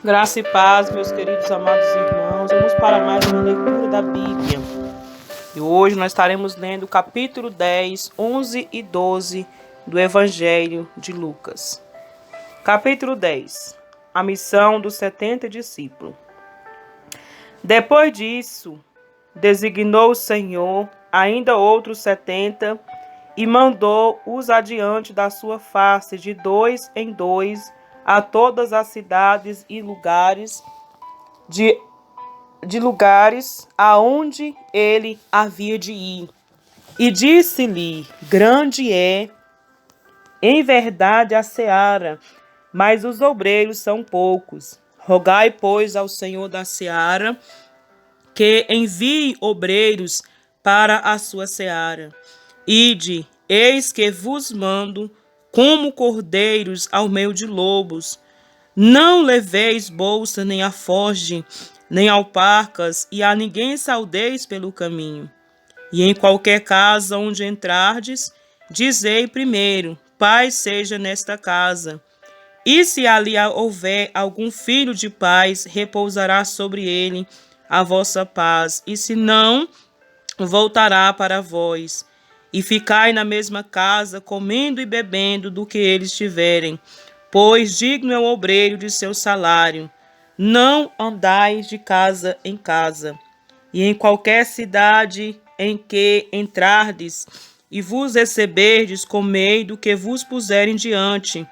Graça e paz, meus queridos amados irmãos. Vamos para mais uma leitura da Bíblia. E hoje nós estaremos lendo o capítulo 10, 11 e 12 do Evangelho de Lucas. Capítulo 10. A missão dos 70 discípulos. Depois disso, designou o Senhor ainda outros 70 e mandou-os adiante da sua face de 2 em 2 a todas as cidades e lugares de lugares aonde ele havia de ir. E disse-lhe: grande é, em verdade, a seara, mas os obreiros são poucos. Rogai, pois, ao Senhor da seara que envie obreiros para a sua seara. Ide, eis que vos mando como cordeiros ao meio de lobos. Não leveis bolsa, nem alforje, nem alparcas, e a ninguém saudeis pelo caminho. E em qualquer casa onde entrardes, dizei primeiro: paz seja nesta casa. E se ali houver algum filho de paz, repousará sobre ele a vossa paz, e se não, voltará para vós. E ficai na mesma casa, comendo e bebendo do que eles tiverem, pois digno é o obreiro de seu salário. Não andais de casa em casa. E em qualquer cidade em que entrardes e vos receberdes, comei do que vos puserem diante,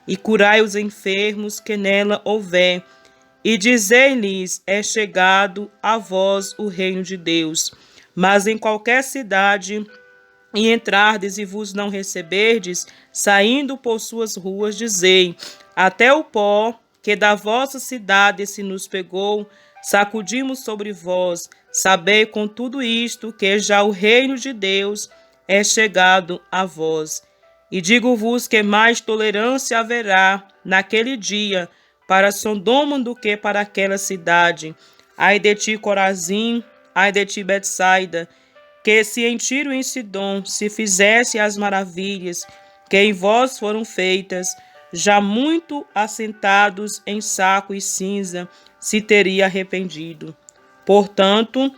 e curai os enfermos que nela houver, e dizei-lhes: é chegado a vós o reino de Deus. Mas em qualquer cidade e entrardes e vos não receberdes, saindo por suas ruas, dizei: até o pó que da vossa cidade se nos pegou, sacudimos sobre vós. Sabei com tudo isto que já o reino de Deus é chegado a vós. E digo-vos que mais tolerância haverá naquele dia para Sodoma do que para aquela cidade. Ai de ti, Corazim, ai de ti, Betsaida, que se em Tiro e em Sidom se fizesse as maravilhas que em vós foram feitas, já muito assentados em saco e cinza se teria arrependido. Portanto,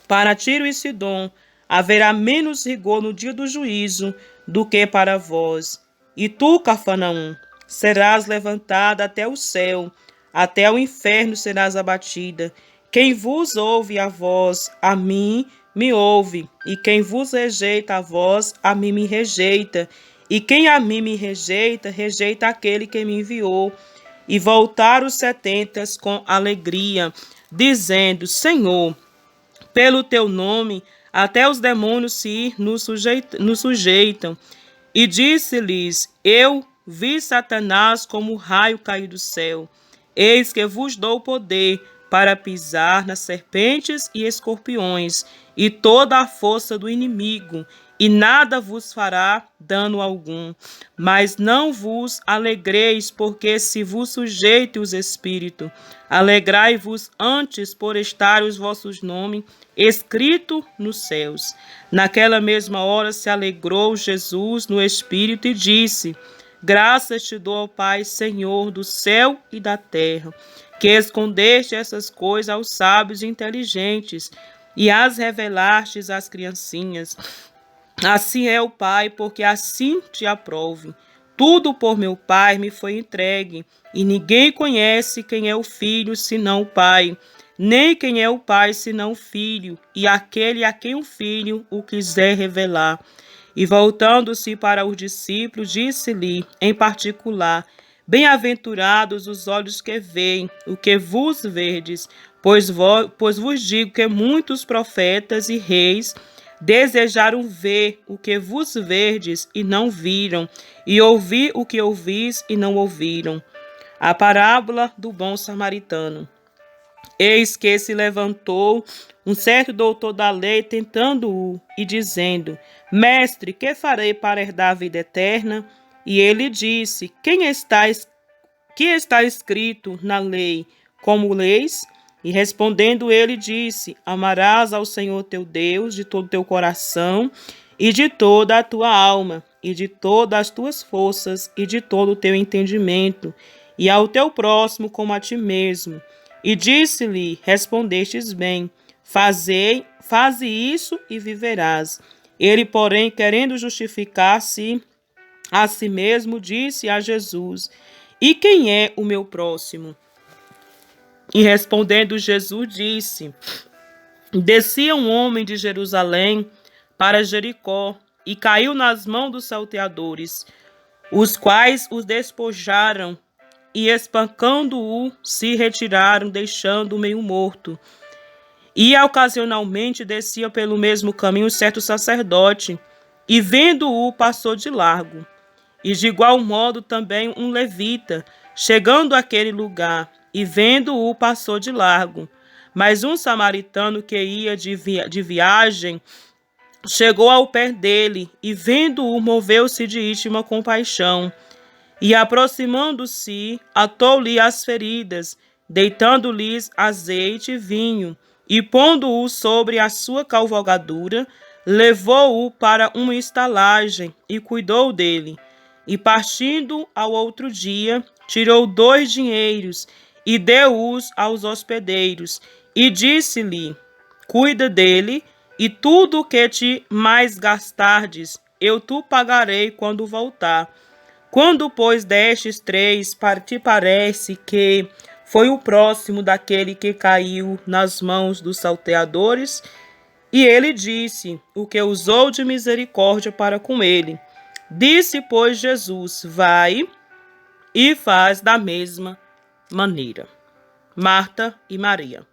para Tiro e Sidom haverá menos rigor no dia do juízo do que para vós. E tu, Cafarnaum, serás levantada até o céu, até o inferno serás abatida. Quem vos ouve a vós, a mim me ouve, e quem vos rejeita a vós, a mim me rejeita. E quem a mim me rejeita, rejeita aquele que me enviou. E voltaram os 70 com alegria, dizendo: Senhor, pelo teu nome, até os demônios nos sujeitam. E disse-lhes: eu vi Satanás como raio cair do céu. Eis que vos dou poder para pisar nas serpentes e escorpiões, e toda a força do inimigo, e nada vos fará dano algum. Mas não vos alegreis, porque se vos sujeite os espíritos. Alegrai-vos antes por estar os vossos nomes escrito nos céus. Naquela mesma hora se alegrou Jesus no espírito e disse: graças te dou, ó Pai, Senhor do céu e da terra, que escondeste essas coisas aos sábios e inteligentes e as revelastes às criancinhas. Assim é o Pai, porque assim te aprove. Tudo por meu Pai me foi entregue, e ninguém conhece quem é o Filho senão o Pai, nem quem é o Pai senão o Filho, e aquele a quem o Filho o quiser revelar. E voltando-se para os discípulos, disse-lhe em particular: bem-aventurados os olhos que veem o que vos verdes, pois vos digo que muitos profetas e reis desejaram ver o que vos verdes e não viram, e ouvir o que ouvis e não ouviram. A parábola do bom samaritano. Eis que se levantou um certo doutor da lei, tentando-o, e dizendo: mestre, que farei para herdar a vida eterna? E ele disse: que está escrito na lei? Como leis? E respondendo ele disse: amarás ao Senhor teu Deus de todo o teu coração e de toda a tua alma e de todas as tuas forças e de todo o teu entendimento, e ao teu próximo como a ti mesmo. E disse-lhe: respondestes bem, faze isso e viverás. Ele, porém, querendo justificar-se a si mesmo, disse a Jesus: e quem é o meu próximo? E respondendo Jesus disse: descia um homem de Jerusalém para Jericó e caiu nas mãos dos salteadores, os quais os despojaram e, espancando-o, se retiraram, deixando-o meio morto. E ocasionalmente descia pelo mesmo caminho certo sacerdote, e vendo-o, passou de largo. E de igual modo também um levita, chegando àquele lugar, e vendo-o, passou de largo. Mas um samaritano que ia de viagem chegou ao pé dele, e vendo-o, moveu-se de íntima compaixão. E aproximando-se, atou-lhe as feridas, deitando-lhes azeite e vinho, e pondo-o sobre a sua cavalgadura, levou-o para uma estalagem e cuidou dele. E partindo ao outro dia, tirou 2 dinheiros e deu-os aos hospedeiros, e disse-lhe: cuida dele, e tudo o que te mais gastardes, eu tu pagarei quando voltar. Quando, pois, destes 3, te parece que foi o próximo daquele que caiu nas mãos dos salteadores? E ele disse: o que usou de misericórdia para com ele. Disse, pois, Jesus: vai e faz da mesma maneira. Marta e Maria.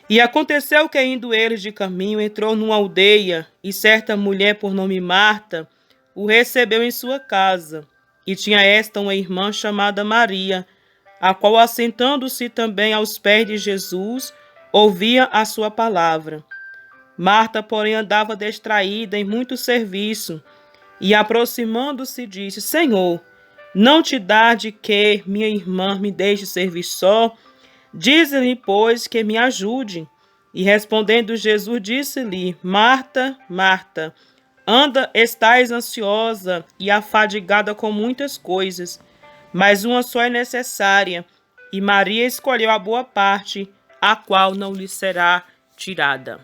E aconteceu que, indo eles de caminho, entrou numa aldeia, e certa mulher por nome Marta o recebeu em sua casa. E tinha esta uma irmã chamada Maria, a qual, assentando-se também aos pés de Jesus, ouvia a sua palavra. Marta, porém, andava distraída em muito serviço, e aproximando-se disse: Senhor, não te dá de que minha irmã me deixe servir só? Dize-lhe, pois, que me ajude. E respondendo Jesus, disse-lhe: Marta, Marta, estás ansiosa e afadigada com muitas coisas, mas uma só é necessária, e Maria escolheu a boa parte, a qual não lhe será tirada.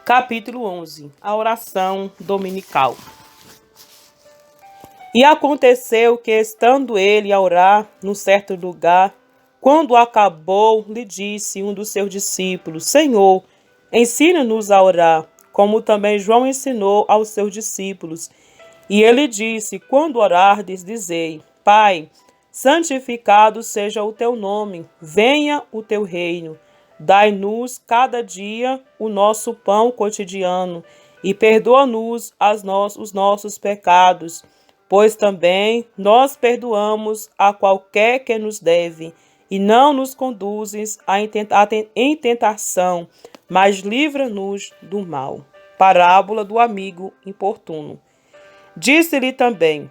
Capítulo 11. A oração dominical. E aconteceu que, estando ele a orar num certo lugar, quando acabou, lhe disse um dos seus discípulos: Senhor, ensina-nos a orar, como também João ensinou aos seus discípulos. E ele disse: quando orardes, dizei: Pai, santificado seja o teu nome, venha o teu reino. Dai-nos cada dia o nosso pão cotidiano, e perdoa-nos os nossos pecados, pois também nós perdoamos a qualquer que nos deve, e não nos conduzes em tentação, mas livra-nos do mal. Parábola do amigo importuno. Disse-lhe também: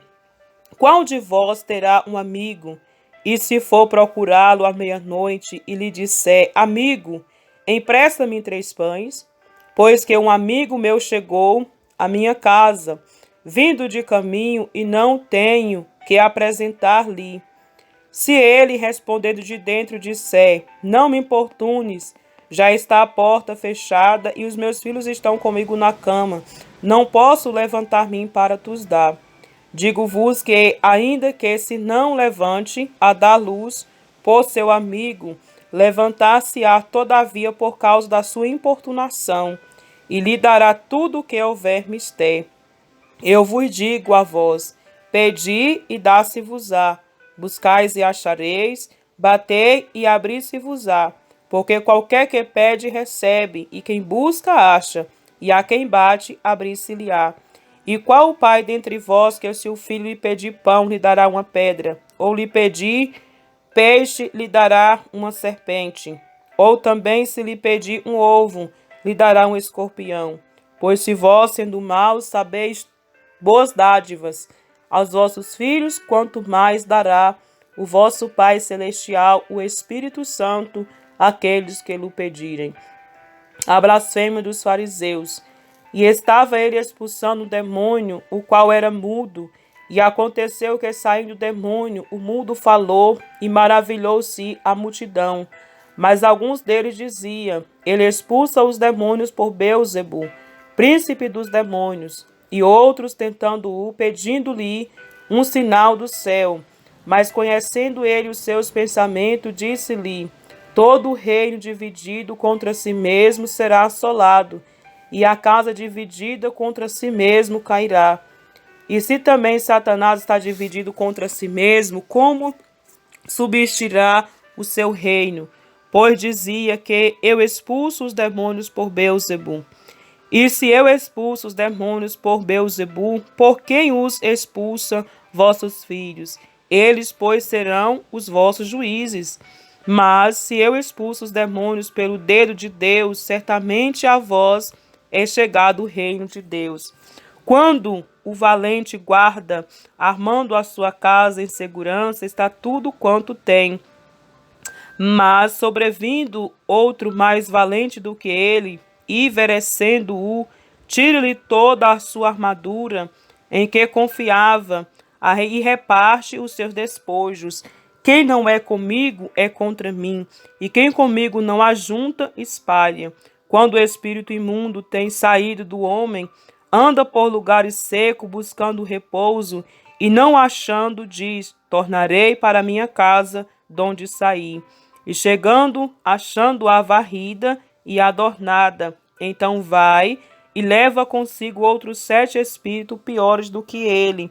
qual de vós terá um amigo, e se for procurá-lo à meia-noite e lhe disser: amigo, empresta-me 3 pães? Pois que um amigo meu chegou à minha casa, vindo de caminho, e não tenho que apresentar-lhe. Se ele, respondendo de dentro, disser: não me importunes, já está a porta fechada e os meus filhos estão comigo na cama, não posso levantar-me para tus dar. Digo-vos que, ainda que se não levante a dar luz por seu amigo, levantar-se-á todavia por causa da sua importunação, e lhe dará tudo o que houver mister. Eu vos digo a vós: pedi e dá-se-vos-á, buscais e achareis, batei e abri-se-vos-á. Porque qualquer que pede, recebe, e quem busca, acha, e a quem bate, abrir-se-lhe-á. E qual o pai dentre vós que, se o filho lhe pedir pão, lhe dará uma pedra? Ou lhe pedir peixe, lhe dará uma serpente? Ou também, se lhe pedir um ovo, lhe dará um escorpião? Pois se vós, sendo maus, sabeis boas dádivas aos vossos filhos, quanto mais dará o vosso Pai Celestial, o Espírito Santo, àqueles que lhe pedirem. A blasfêmia dos fariseus. E estava ele expulsando o demônio, o qual era mudo, E aconteceu que, saindo o demônio, o mudo falou, e maravilhou-se a multidão. Mas alguns deles diziam: ele expulsa os demônios por Beelzebu, príncipe dos demônios. E outros, tentando-o, pedindo-lhe um sinal do céu. Mas conhecendo ele os seus pensamentos, disse-lhe: todo reino dividido contra si mesmo será assolado, e a casa dividida contra si mesmo cairá. E se também Satanás está dividido contra si mesmo, como subsistirá o seu reino? Pois dizia que eu expulso os demônios por Beelzebu. E se eu expulso os demônios por Beelzebu, por quem os expulsa vossos filhos? Eles, pois, serão os vossos juízes. Mas se eu expulso os demônios pelo dedo de Deus, certamente a vós é chegado o reino de Deus. Quando o valente guarda, armando a sua casa em segurança, está tudo quanto tem. Mas, sobrevindo outro mais valente do que ele, e envelhecendo-o, tira-lhe toda a sua armadura, em que confiava, e reparte os seus despojos. Quem não é comigo é contra mim, e quem comigo não ajunta, espalha. Quando o espírito imundo tem saído do homem, anda por lugares secos buscando repouso, e não achando, diz: tornarei para minha casa, donde saí. E chegando, achando-a varrida e adornada, então vai e leva consigo outros 7 espíritos piores do que ele.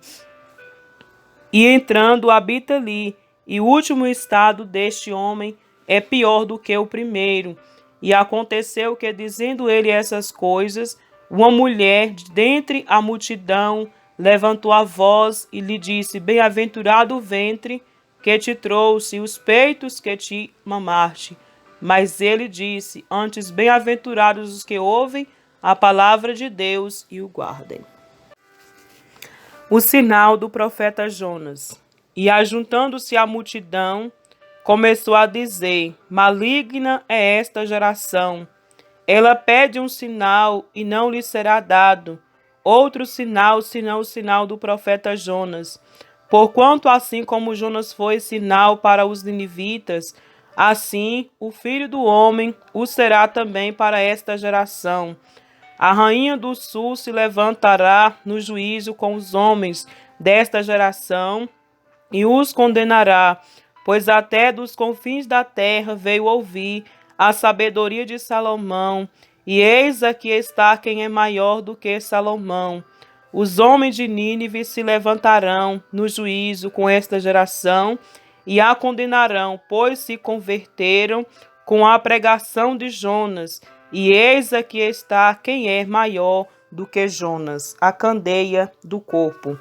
E entrando, habita ali, e o último estado deste homem é pior do que o primeiro. E aconteceu que, dizendo ele essas coisas, uma mulher dentre a multidão levantou a voz e lhe disse: bem-aventurado o ventre que te trouxe, e os peitos que te mamaste. Mas ele disse: antes, bem-aventurados os que ouvem a palavra de Deus e o guardem. O sinal do profeta Jonas. E ajuntando-se a multidão, começou a dizer: maligna é esta geração. Ela pede um sinal e não lhe será dado, outro sinal senão o sinal do profeta Jonas. Porquanto assim como Jonas foi sinal para os ninivitas, assim o Filho do Homem o será também para esta geração. A rainha do sul se levantará no juízo com os homens desta geração e os condenará, pois até dos confins da terra veio ouvir a sabedoria de Salomão, e eis aqui está quem é maior do que Salomão. Os homens de Nínive se levantarão no juízo com esta geração e a condenarão, pois se converteram com a pregação de Jonas. E eis aqui está quem é maior do que Jonas, a candeia do corpo.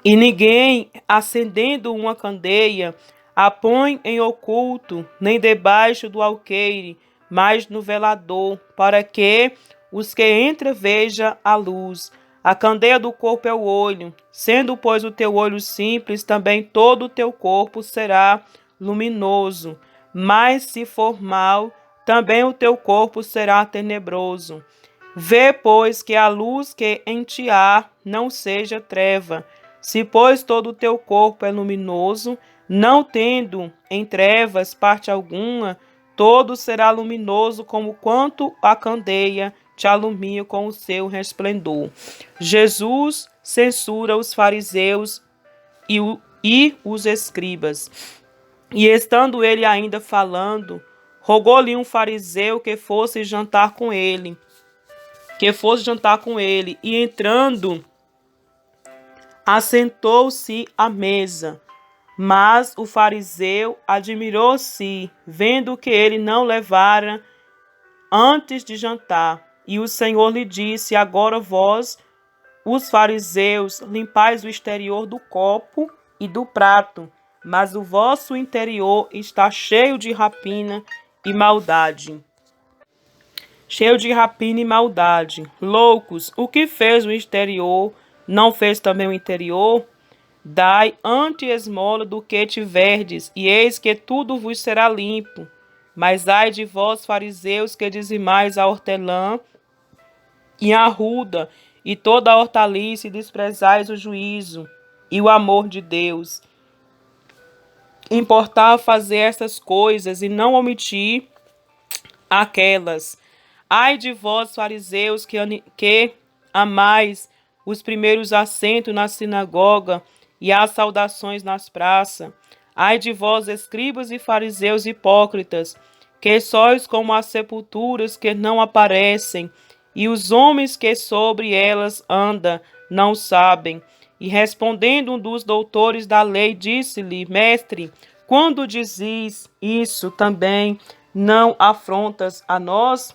E ninguém, acendendo uma candeia, a põe em oculto, nem debaixo do alqueire, mas no velador, para que os que entram vejam a luz. A candeia do corpo é o olho. Sendo, pois, o teu olho simples, também todo o teu corpo será luminoso. Mas se for mau, também o teu corpo será tenebroso. Vê, pois, que a luz que em ti há não seja treva. Se, pois, todo o teu corpo é luminoso, não tendo em trevas parte alguma, todo será luminoso como quanto a candeia te alumia com o seu resplendor. Jesus censura os fariseus e os escribas. E estando ele ainda falando, rogou-lhe um fariseu que fosse jantar com ele. E entrando, assentou-se à mesa. Mas o fariseu admirou-se, vendo que ele não levara antes de jantar. E o Senhor lhe disse: agora vós, os fariseus, limpais o exterior do copo e do prato, mas o vosso interior está cheio de rapina e maldade. Loucos, o que fez o exterior, não fez também o interior? Dai ante esmola do que tiverdes, e eis que tudo vos será limpo. Mas ai de vós, fariseus, que dizimais a hortelã e a arruda, e toda a hortaliça, e desprezais o juízo. e o amor de Deus. Importava fazer essas coisas e não omitir aquelas. Ai de vós, fariseus, que amais os primeiros assentos na sinagoga e as saudações nas praças. Ai de vós, escribas e fariseus hipócritas, que sois como as sepulturas que não aparecem, e os homens que sobre elas andam não sabem. E respondendo um dos doutores da lei, disse-lhe: Mestre, quando dizes isso, também não afrontas a nós?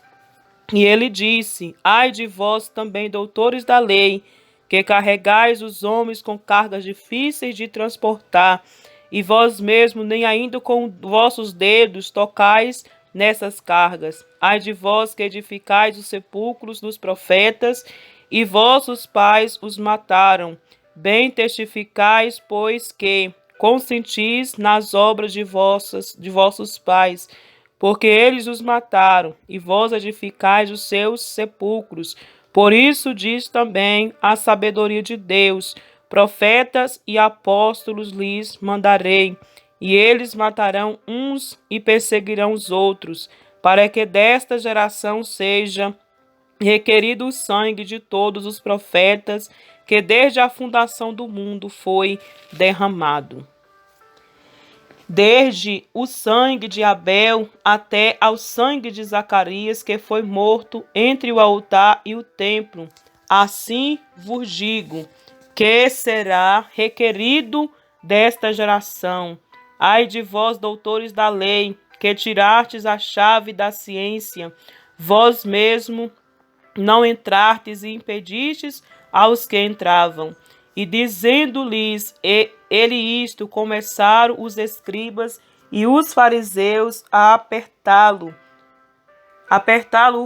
E ele disse: Ai de vós também, doutores da lei, que carregais os homens com cargas difíceis de transportar, e vós mesmos nem ainda com vossos dedos tocais nessas cargas. Ai de vós que edificais os sepulcros dos profetas, e vossos pais os mataram. Bem testificais, pois, que consentis nas obras de vossos pais, porque eles os mataram, e vós edificais os seus sepulcros. Por isso diz também a sabedoria de Deus: profetas e apóstolos lhes mandarei, e eles matarão uns e perseguirão os outros, para que desta geração seja requerido o sangue de todos os profetas, que desde a fundação do mundo foi derramado. Desde o sangue de Abel até ao sangue de Zacarias, que foi morto entre o altar e o templo. Assim vos digo, que será requerido desta geração. Ai de vós, doutores da lei, que tirastes a chave da ciência, vós mesmo não entrastes e impedistes aos que entravam. E dizendo-lhes ele isto, começaram os escribas e os fariseus a apertá-lo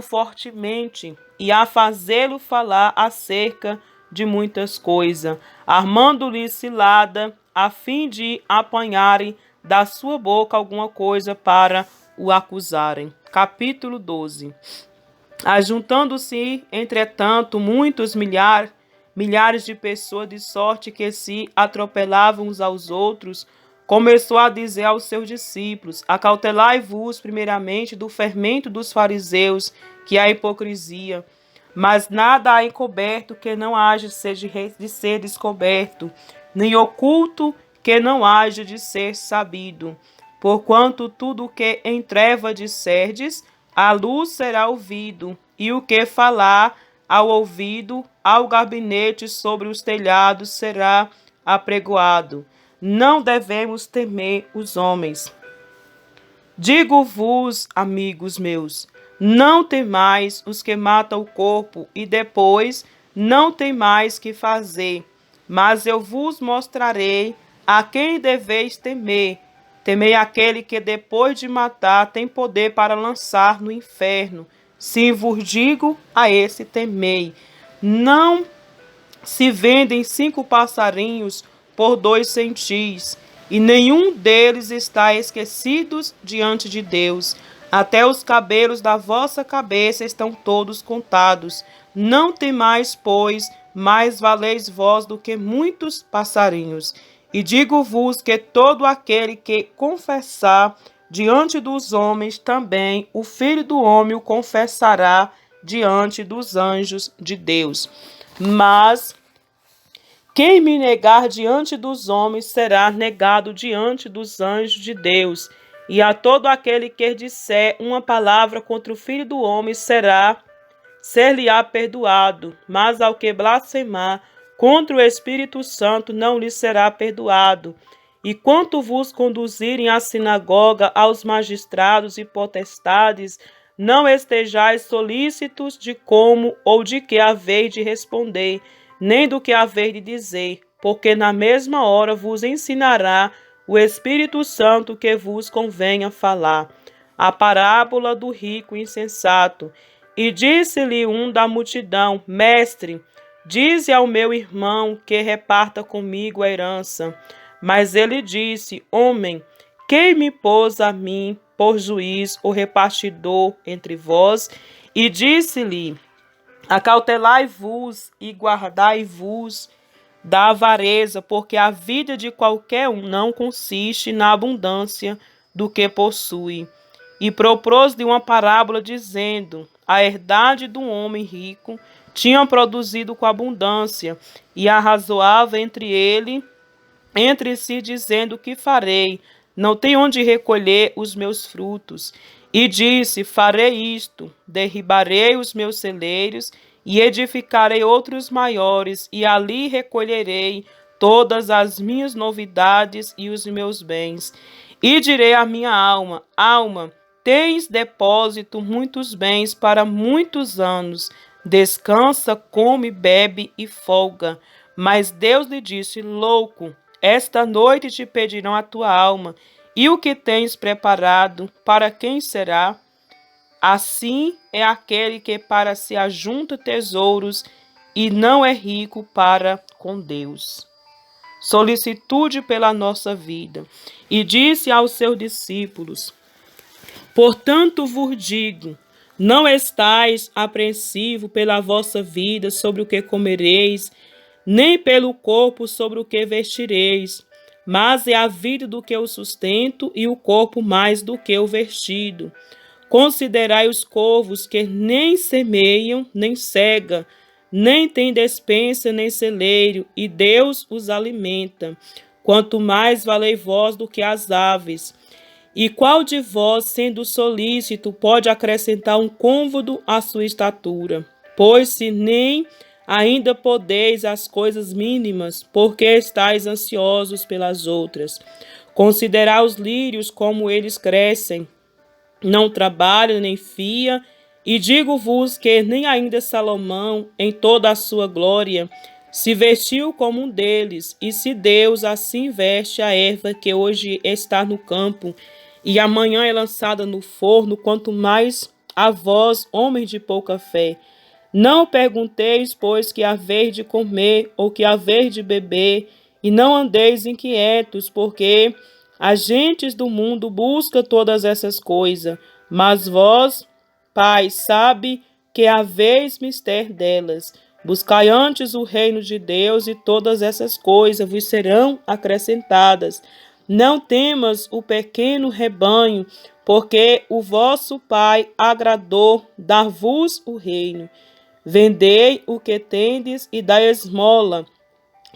fortemente e a fazê-lo falar acerca de muitas coisas, armando-lhe cilada, a fim de apanharem da sua boca alguma coisa para o acusarem. Capítulo 12. Ajuntando-se, entretanto, milhares de pessoas, de sorte que se atropelavam uns aos outros, começou a dizer aos seus discípulos: acautelai-vos primeiramente do fermento dos fariseus, que é a hipocrisia. Mas nada há encoberto que não haja de ser descoberto, nem oculto que não haja de ser sabido. Porquanto tudo o que em treva disserdes, a luz será ouvido, e o que falar ao ouvido, ao gabinete sobre os telhados será apregoado. Não devemos temer os homens. Digo-vos, amigos meus, não temais os que matam o corpo e depois não tem mais que fazer. Mas eu vos mostrarei a quem deveis temer. Temei aquele que depois de matar tem poder para lançar no inferno. Se vos digo, a esse temei. Não se vendem 5 passarinhos por 2 centis, e nenhum deles está esquecido diante de Deus. Até os cabelos da vossa cabeça estão todos contados. Não temais, pois, mais valeis vós do que muitos passarinhos. E digo-vos que todo aquele que confessar diante dos homens, também o Filho do Homem o confessará diante dos anjos de Deus. Mas quem me negar diante dos homens será negado diante dos anjos de Deus. E a todo aquele que disser uma palavra contra o Filho do Homem ser-lhe-á perdoado, mas ao que blasfemar contra o Espírito Santo não lhe será perdoado. E quanto vos conduzirem à sinagoga, aos magistrados e potestades, não estejais solícitos de como ou de que haveis de responder, nem do que haveis de dizer, porque na mesma hora vos ensinará o Espírito Santo que vos convenha falar. A parábola do rico insensato. E disse-lhe um da multidão: Mestre, dize ao meu irmão que reparta comigo a herança. Mas ele disse: Homem, quem me pôs a mim por juiz ou repartidor entre vós? E disse-lhe: acautelai-vos e guardai-vos da avareza, porque a vida de qualquer um não consiste na abundância do que possui. E propôs-lhe uma parábola, dizendo: a herdade do homem rico tinha produzido com abundância, e arrazoava entre si, dizendo: que farei? Não tenho onde recolher os meus frutos. E disse: farei isto: derribarei os meus celeiros e edificarei outros maiores, e ali recolherei todas as minhas novidades e os meus bens. E direi à minha alma: alma, tens depósito muitos bens para muitos anos. Descansa, come, bebe e folga. Mas Deus lhe disse: louco, esta noite te pedirão a tua alma, e o que tens preparado, para quem será? Assim é aquele que para si ajunta tesouros e não é rico para com Deus. Solicitude pela nossa vida. E disse aos seus discípulos: portanto vos digo, não estais apreensivo pela vossa vida sobre o que comereis, nem pelo corpo sobre o que vestireis, mas é a vida do que o sustento e o corpo mais do que o vestido. Considerai os corvos que nem semeiam, nem cega, nem têm despensa, nem celeiro, e Deus os alimenta. Quanto mais valei vós do que as aves. E qual de vós, sendo solícito, pode acrescentar um côvado à sua estatura? Pois se nem ainda podeis as coisas mínimas, porque estáis ansiosos pelas outras. Considerai os lírios como eles crescem, não trabalham nem fia, e digo-vos que nem ainda Salomão, em toda a sua glória, se vestiu como um deles. E se Deus assim veste a erva que hoje está no campo, e amanhã é lançada no forno, quanto mais a vós, homens de pouca fé. Não pergunteis, pois, que haveis de comer, ou que haveis de beber, e não andeis inquietos, porque as gentes do mundo buscam todas essas coisas, mas vós, Pai, sabe que haveis mister delas. Buscai antes o reino de Deus, e todas essas coisas vos serão acrescentadas. Não temas o pequeno rebanho, porque o vosso Pai agradou dar-vos o reino. Vendei o que tendes e dai esmola.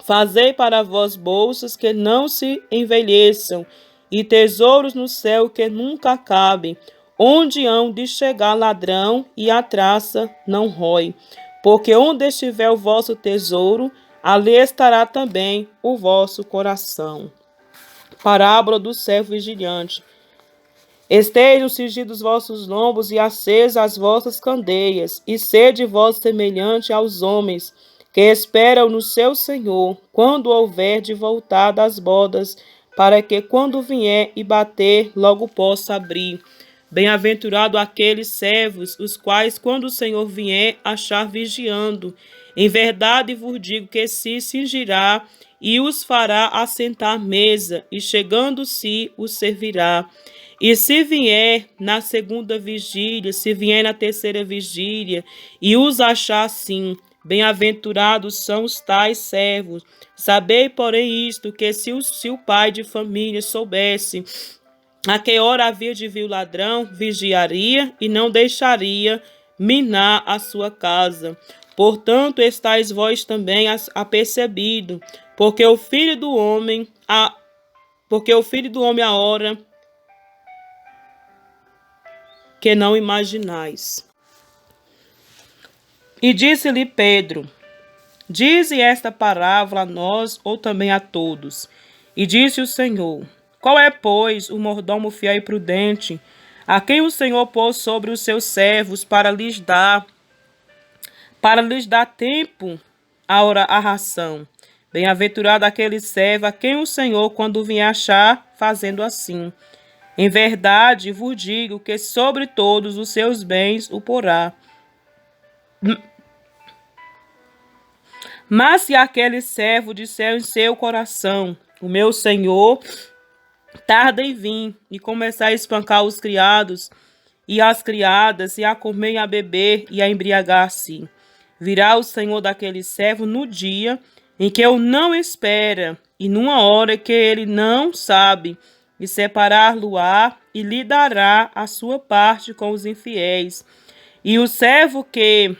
Fazei para vós bolsas que não se envelheçam, e tesouros no céu que nunca acabem, onde hão de chegar ladrão e a traça não rói. Porque onde estiver o vosso tesouro, ali estará também o vosso coração. Parábola do servo vigilante. Estejam cingidos os vossos lombos e acesas as vossas candeias, e sede vós semelhante aos homens, que esperam no seu Senhor, quando houver de voltar das bodas, para que quando vier e bater, logo possa abrir. Bem-aventurado aqueles servos, os quais, quando o Senhor vier, achar vigiando. Em verdade vos digo que se cingirá e os fará assentar à mesa, e chegando-se os servirá. E se vier na segunda vigília, se vier na terceira vigília, e os achar assim, bem-aventurados são os tais servos. Sabei, porém, isto, que se o pai de família soubesse a que hora havia de vir o ladrão, vigiaria e não deixaria minar a sua casa. Portanto, estáis vós também apercebido, porque o Filho do Homem a hora que não imaginais. E disse-lhe Pedro: dize esta parábola a nós ou também a todos. E disse o Senhor: qual é, pois, o mordomo fiel e prudente, a quem o Senhor pôs sobre os seus servos para lhes dar tempo a ração? Bem-aventurado aquele servo a quem o Senhor, quando vier achar, fazendo assim. Em verdade vos digo que sobre todos os seus bens o porá. Mas se aquele servo disser em seu coração: o meu senhor tarda em vir, e começar a espancar os criados e as criadas, e a comer e a beber e a embriagar-se, virá o senhor daquele servo no dia em que ele não espera, e numa hora que ele não sabe, e separar-lo-á, e lhe dará a sua parte com os infiéis. E o servo que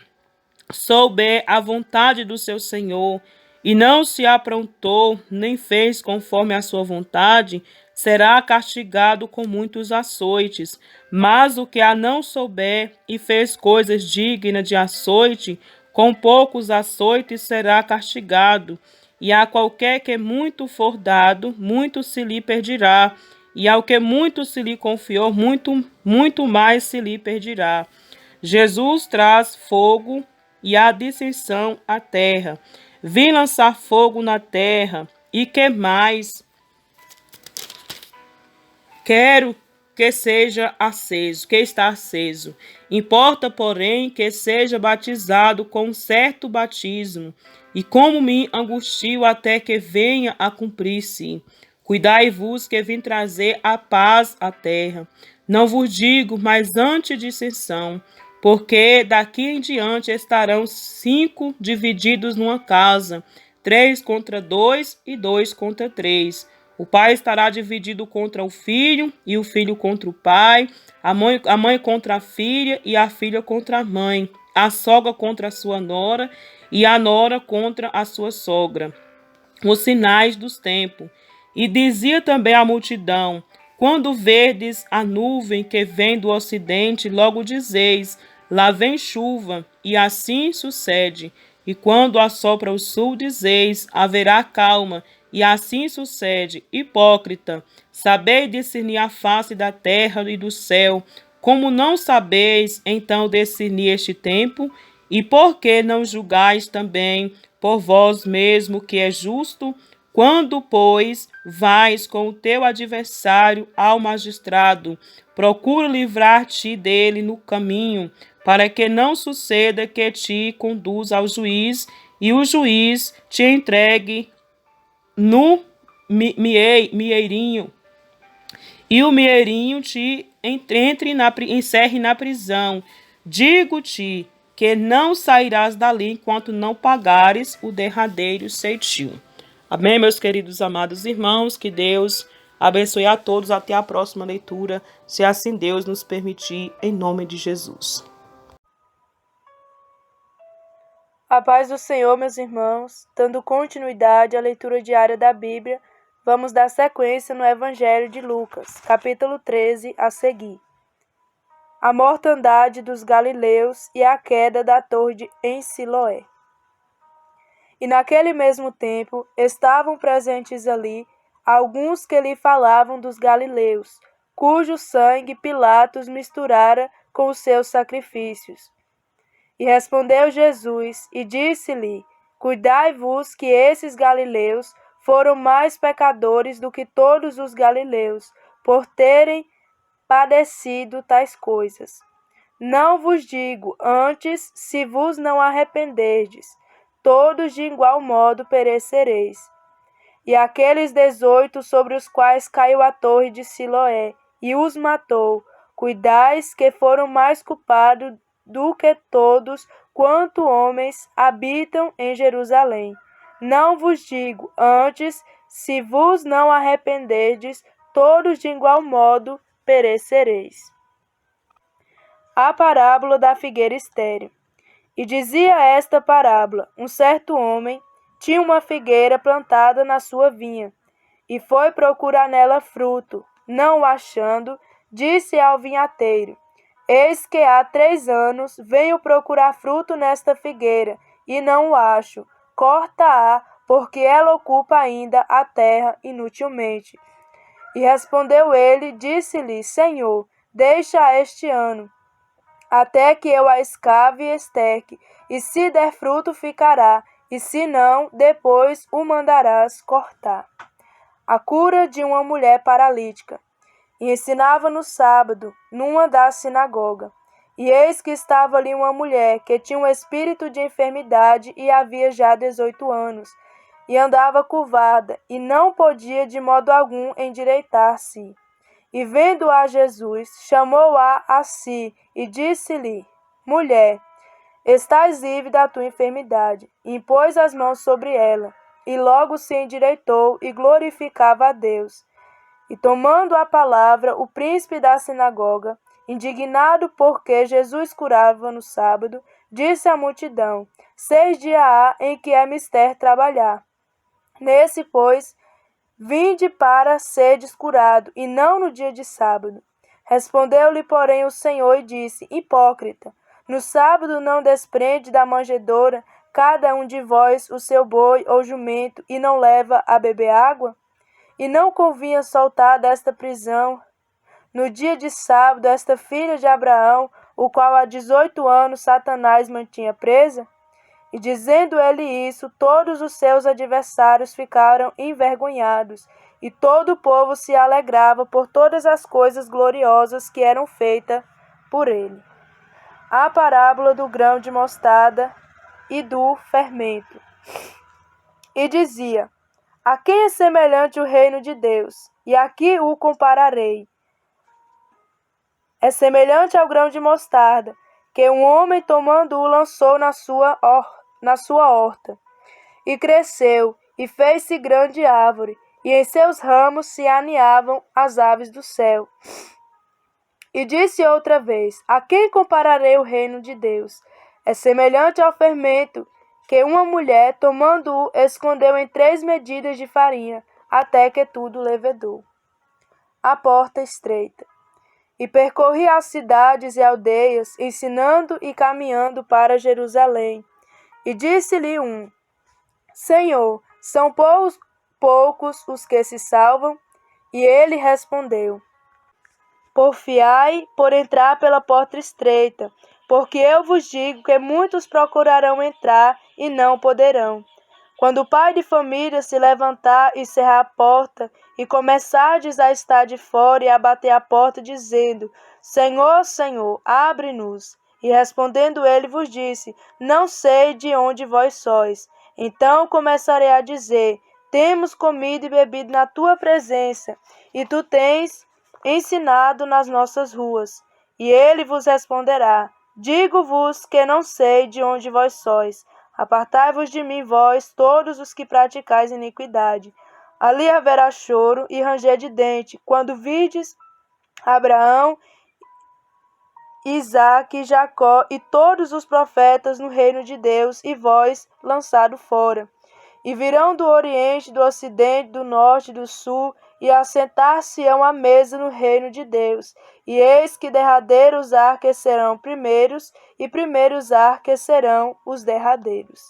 souber a vontade do seu senhor, e não se aprontou, nem fez conforme a sua vontade, será castigado com muitos açoites. Mas o que a não souber e fez coisas dignas de açoite, com poucos açoites será castigado. E a qualquer que muito for dado, muito se lhe perdirá. E ao que muito se lhe confiou, muito mais se lhe perdirá. Jesus traz fogo e a dissensão à terra. Vim lançar fogo na terra e que mais quero que seja aceso, que está aceso. Importa, porém, que seja batizado com um certo batismo, e como me angustio até que venha a cumprir-se. Cuidai-vos que vim trazer a paz à terra. Não vos digo, mas antes dissensão, porque daqui em diante estarão 5 divididos numa casa, 3 contra 2 e 2 contra 3. O pai estará dividido contra o filho, e o filho contra o pai, a mãe contra a filha, e a filha contra a mãe, a sogra contra a sua nora, e a nora contra a sua sogra. Os sinais dos tempos. E dizia também a multidão: quando verdes a nuvem que vem do ocidente, logo dizeis: lá vem chuva, e assim sucede. E quando assopra o sul, dizeis: haverá calma, e assim sucede. Hipócrita, sabeis discernir a face da terra e do céu, como não sabeis então discernir este tempo? E por que não julgais também por vós mesmo que é justo? Quando, pois, vais com o teu adversário ao magistrado, procura livrar-te dele no caminho, para que não suceda que te conduza ao juiz, e o juiz te entregue no mieirinho, e o mieirinho te encerre na prisão. Digo-te que não sairás dali enquanto não pagares o derradeiro ceitil. Amém, meus queridos amados irmãos, que Deus abençoe a todos. Até a próxima leitura, se assim Deus nos permitir, em nome de Jesus. A paz do Senhor, meus irmãos, dando continuidade à leitura diária da Bíblia, vamos dar sequência no Evangelho de Lucas, capítulo 13, a seguir. A mortandade dos galileus e a queda da torre em Siloé. E naquele mesmo tempo estavam presentes ali alguns que lhe falavam dos galileus, cujo sangue Pilatos misturara com os seus sacrifícios. E respondeu Jesus e disse-lhe: cuidai-vos que esses galileus foram mais pecadores do que todos os galileus, por terem padecido tais coisas. Não vos digo, antes, se vos não arrependerdes, todos de igual modo perecereis. E aqueles 18 sobre os quais caiu a torre de Siloé, e os matou, cuidais que foram mais culpados do que todos quanto homens habitam em Jerusalém. Não vos digo, antes, se vos não arrependerdes, todos de igual modo perecereis. A parábola da figueira estéril. E dizia esta parábola: um certo homem tinha uma figueira plantada na sua vinha, e foi procurar nela fruto. Não o achando, disse ao vinhateiro: eis que há 3 anos venho procurar fruto nesta figueira, e não o acho. Corta-a, porque ela ocupa ainda a terra inutilmente. E respondeu ele, disse-lhe: Senhor, deixa este ano, até que eu a escave e esterque, e se der fruto ficará, e se não, depois o mandarás cortar. A cura de uma mulher paralítica. E ensinava no sábado, numa da sinagoga. E eis que estava ali uma mulher que tinha um espírito de enfermidade e havia já 18 anos, e andava curvada, e não podia de modo algum endireitar-se. E vendo-a Jesus, chamou-a a si, e disse-lhe: mulher, estás livre da tua enfermidade. E impôs as mãos sobre ela, e logo se endireitou e glorificava a Deus. E tomando a palavra, o príncipe da sinagoga, indignado porque Jesus curava no sábado, disse à multidão: 6 dias há em que é mister trabalhar. Nesse, pois, vinde para seres curado, e não no dia de sábado. Respondeu-lhe, porém, o Senhor e disse: Hipócrita, no sábado não desprende da manjedoura cada um de vós o seu boi ou jumento, e não leva a beber água? E não convinha soltar desta prisão, no dia de sábado, esta filha de Abraão, o qual há 18 anos Satanás mantinha presa? E dizendo ele isso, todos os seus adversários ficaram envergonhados, e todo o povo se alegrava por todas as coisas gloriosas que eram feitas por ele. A parábola do grão de mostarda e do fermento. E dizia: a quem é semelhante o reino de Deus? E aqui o compararei. É semelhante ao grão de mostarda, que um homem tomando-o lançou na sua horta. E cresceu, e fez-se grande árvore, e em seus ramos se aninhavam as aves do céu. E disse outra vez: a quem compararei o reino de Deus? É semelhante ao fermento, que uma mulher, tomando-o, escondeu em 3 medidas de farinha, até que tudo levedou. A porta estreita. E percorria as cidades e aldeias, ensinando e caminhando para Jerusalém. E disse-lhe um: Senhor, são poucos os que se salvam? E ele respondeu: porfiai por entrar pela porta estreita, porque eu vos digo que muitos procurarão entrar e não poderão. Quando o pai de família se levantar e cerrar a porta, e começardes a estar de fora e a bater a porta, dizendo: Senhor, Senhor, abre-nos. E respondendo ele vos disse: não sei de onde vós sois. Então começarei a dizer: temos comido e bebido na tua presença, e tu tens ensinado nas nossas ruas. E ele vos responderá: digo-vos que não sei de onde vós sois. Apartai-vos de mim, vós, todos os que praticais iniquidade. Ali haverá choro e ranger de dente, quando virdes Abraão, Isaque, Jacó e todos os profetas no reino de Deus, e vós lançado fora. E virão do oriente, do ocidente, do norte e do sul, e assentar-se-ão à mesa no reino de Deus. E eis que derradeiros arques serão primeiros, e primeiros arques serão os derradeiros.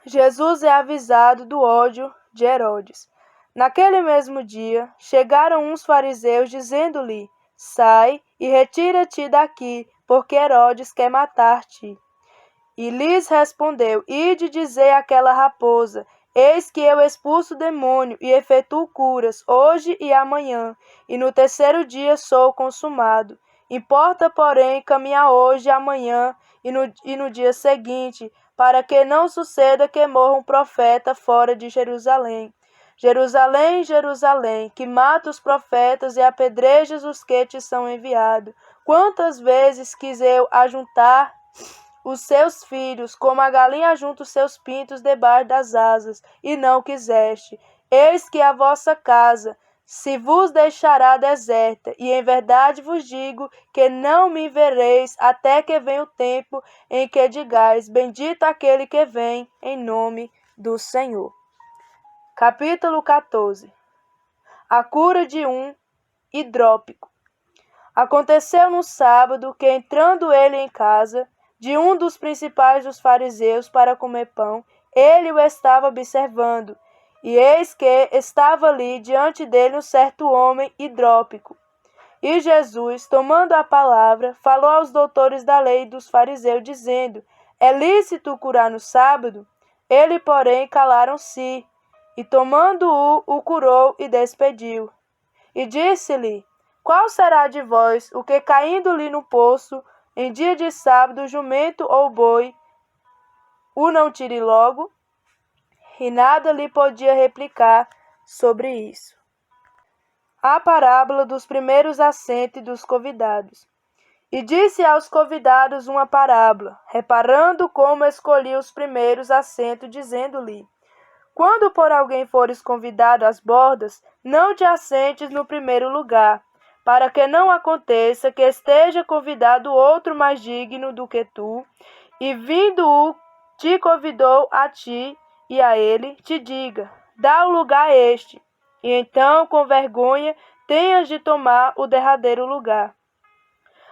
Jesus é avisado do ódio de Herodes. Naquele mesmo dia, chegaram uns fariseus, dizendo-lhe: sai e retira-te daqui, porque Herodes quer matar-te. E lhes respondeu: ide dizer àquela raposa: eis que eu expulso o demônio e efetuo curas, hoje e amanhã, e no terceiro dia sou consumado. Importa, porém, caminhar hoje e amanhã e no dia seguinte, para que não suceda que morra um profeta fora de Jerusalém. Jerusalém, Jerusalém, que mata os profetas e apedrejas os que te são enviados. Quantas vezes quis eu ajuntar os seus filhos, como a galinha junta os seus pintos debaixo das asas, e não quiseste. Eis que a vossa casa se vos deixará deserta, e em verdade vos digo que não me vereis até que venha o tempo em que digais: bendito aquele que vem em nome do Senhor. Capítulo 14. A cura de um hidrópico. Aconteceu no sábado que, entrando ele em casa de um dos principais dos fariseus para comer pão, ele o estava observando, e eis que estava ali diante dele um certo homem hidrópico. E Jesus, tomando a palavra, falou aos doutores da lei dos fariseus, dizendo: é lícito curar no sábado? Ele, porém, calaram-se, e tomando-o, o curou e despediu. E disse-lhe: qual será de vós o que, caindo-lhe no poço, em dia de sábado, o jumento ou boi, o não tire logo? E nada lhe podia replicar sobre isso. A parábola dos primeiros assentos e dos convidados. E disse aos convidados uma parábola, reparando como escolhia os primeiros assentos, dizendo-lhe: Quando por alguém fores convidado às bordas, não te assentes no primeiro lugar, para que não aconteça que esteja convidado outro mais digno do que tu, e vindo-o te convidou a ti e a ele, te diga: dá o lugar a este, e então, com vergonha, tenhas de tomar o derradeiro lugar.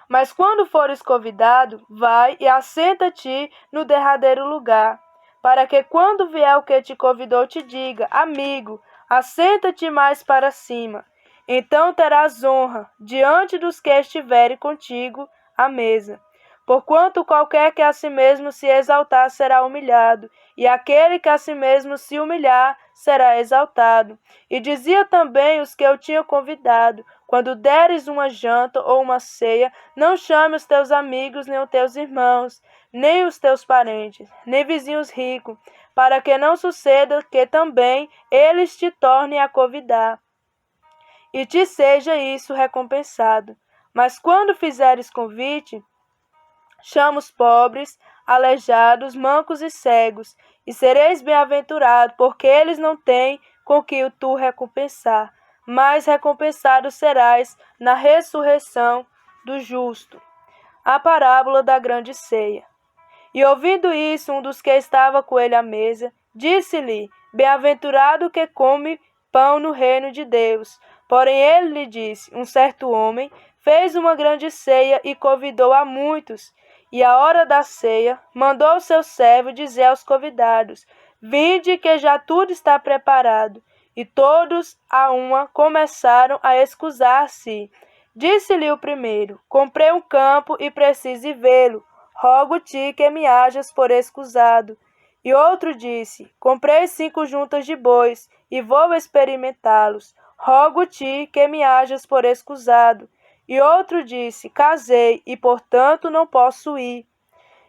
Mas quando fores convidado, vai e assenta-te no derradeiro lugar, para que quando vier o que te convidou te diga: amigo, assenta-te mais para cima. Então terás honra diante dos que estiverem contigo à mesa. Porquanto qualquer que a si mesmo se exaltar será humilhado, e aquele que a si mesmo se humilhar será exaltado. E dizia também os que eu tinha convidado: quando deres uma janta ou uma ceia, não chame os teus amigos, nem os teus irmãos, nem os teus parentes, nem vizinhos ricos, para que não suceda que também eles te tornem a convidar, e te seja isso recompensado. Mas quando fizeres convite, chama os pobres, aleijados, mancos e cegos, e sereis bem-aventurados, porque eles não têm com que tu recompensar, mas recompensado serás na ressurreição do justo. A parábola da grande ceia. E ouvindo isso, um dos que estava com ele à mesa, disse-lhe: bem-aventurado que come pão no reino de Deus. Porém ele lhe disse: um certo homem fez uma grande ceia e convidou a muitos. E à hora da ceia, mandou o seu servo dizer aos convidados: vinde, que já tudo está preparado. E todos a uma começaram a excusar-se. Disse-lhe o primeiro: comprei um campo e preciso ir vê-lo. Rogo-te que me hajas por escusado. E outro disse: comprei 5 juntas de bois e vou experimentá-los. Rogo-te que me hajas por escusado. E outro disse: casei e, portanto, não posso ir.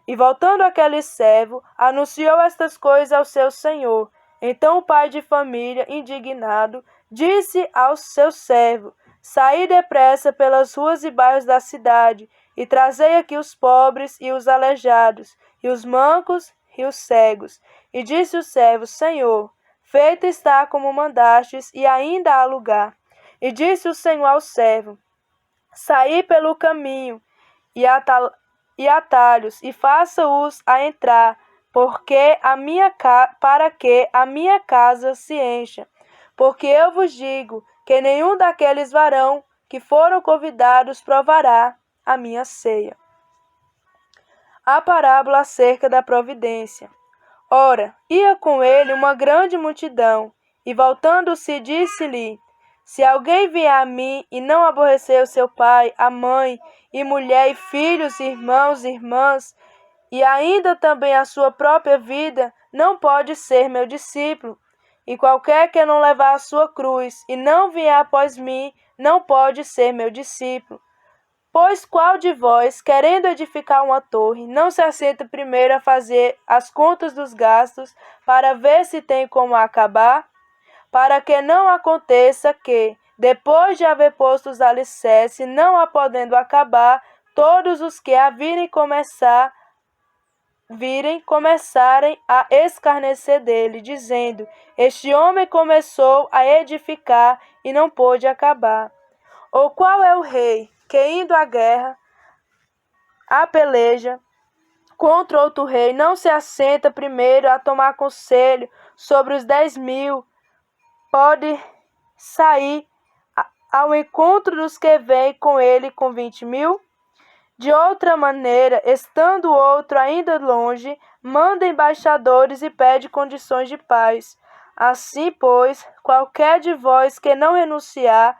E voltando aquele servo, anunciou estas coisas ao seu senhor. Então o pai de família, indignado, disse ao seu servo: saí depressa pelas ruas e bairros da cidade, e trazei aqui os pobres e os aleijados, e os mancos e os cegos. E disse o servo: Senhor, feito está como mandastes, e ainda há lugar. E disse o Senhor ao servo: saí pelo caminho e atalhos, e faça-os a entrar, para que a minha casa se encha. Porque eu vos digo que nenhum daqueles varão que foram convidados provará a minha ceia. A parábola acerca da providência. Ora, ia com ele uma grande multidão, e voltando-se disse-lhe: se alguém vier a mim e não aborrecer o seu pai, a mãe, e mulher, e filhos, irmãos e irmãs, e ainda também a sua própria vida, não pode ser meu discípulo. E qualquer que não levar a sua cruz e não vier após mim, não pode ser meu discípulo. Pois qual de vós, querendo edificar uma torre, não se assenta primeiro a fazer as contas dos gastos, para ver se tem como acabar? Para que não aconteça que, depois de haver posto os alicerces, não a podendo acabar, todos os que a começarem a escarnecer dele, dizendo: este homem começou a edificar e não pôde acabar. Ou qual é o rei que, indo à guerra, a peleja contra outro rei, não se assenta primeiro a tomar conselho sobre os 10.000, pode sair ao encontro dos que vêm com ele com 20.000? De outra maneira, estando o outro ainda longe, manda embaixadores e pede condições de paz. Assim, pois, qualquer de vós que não renunciar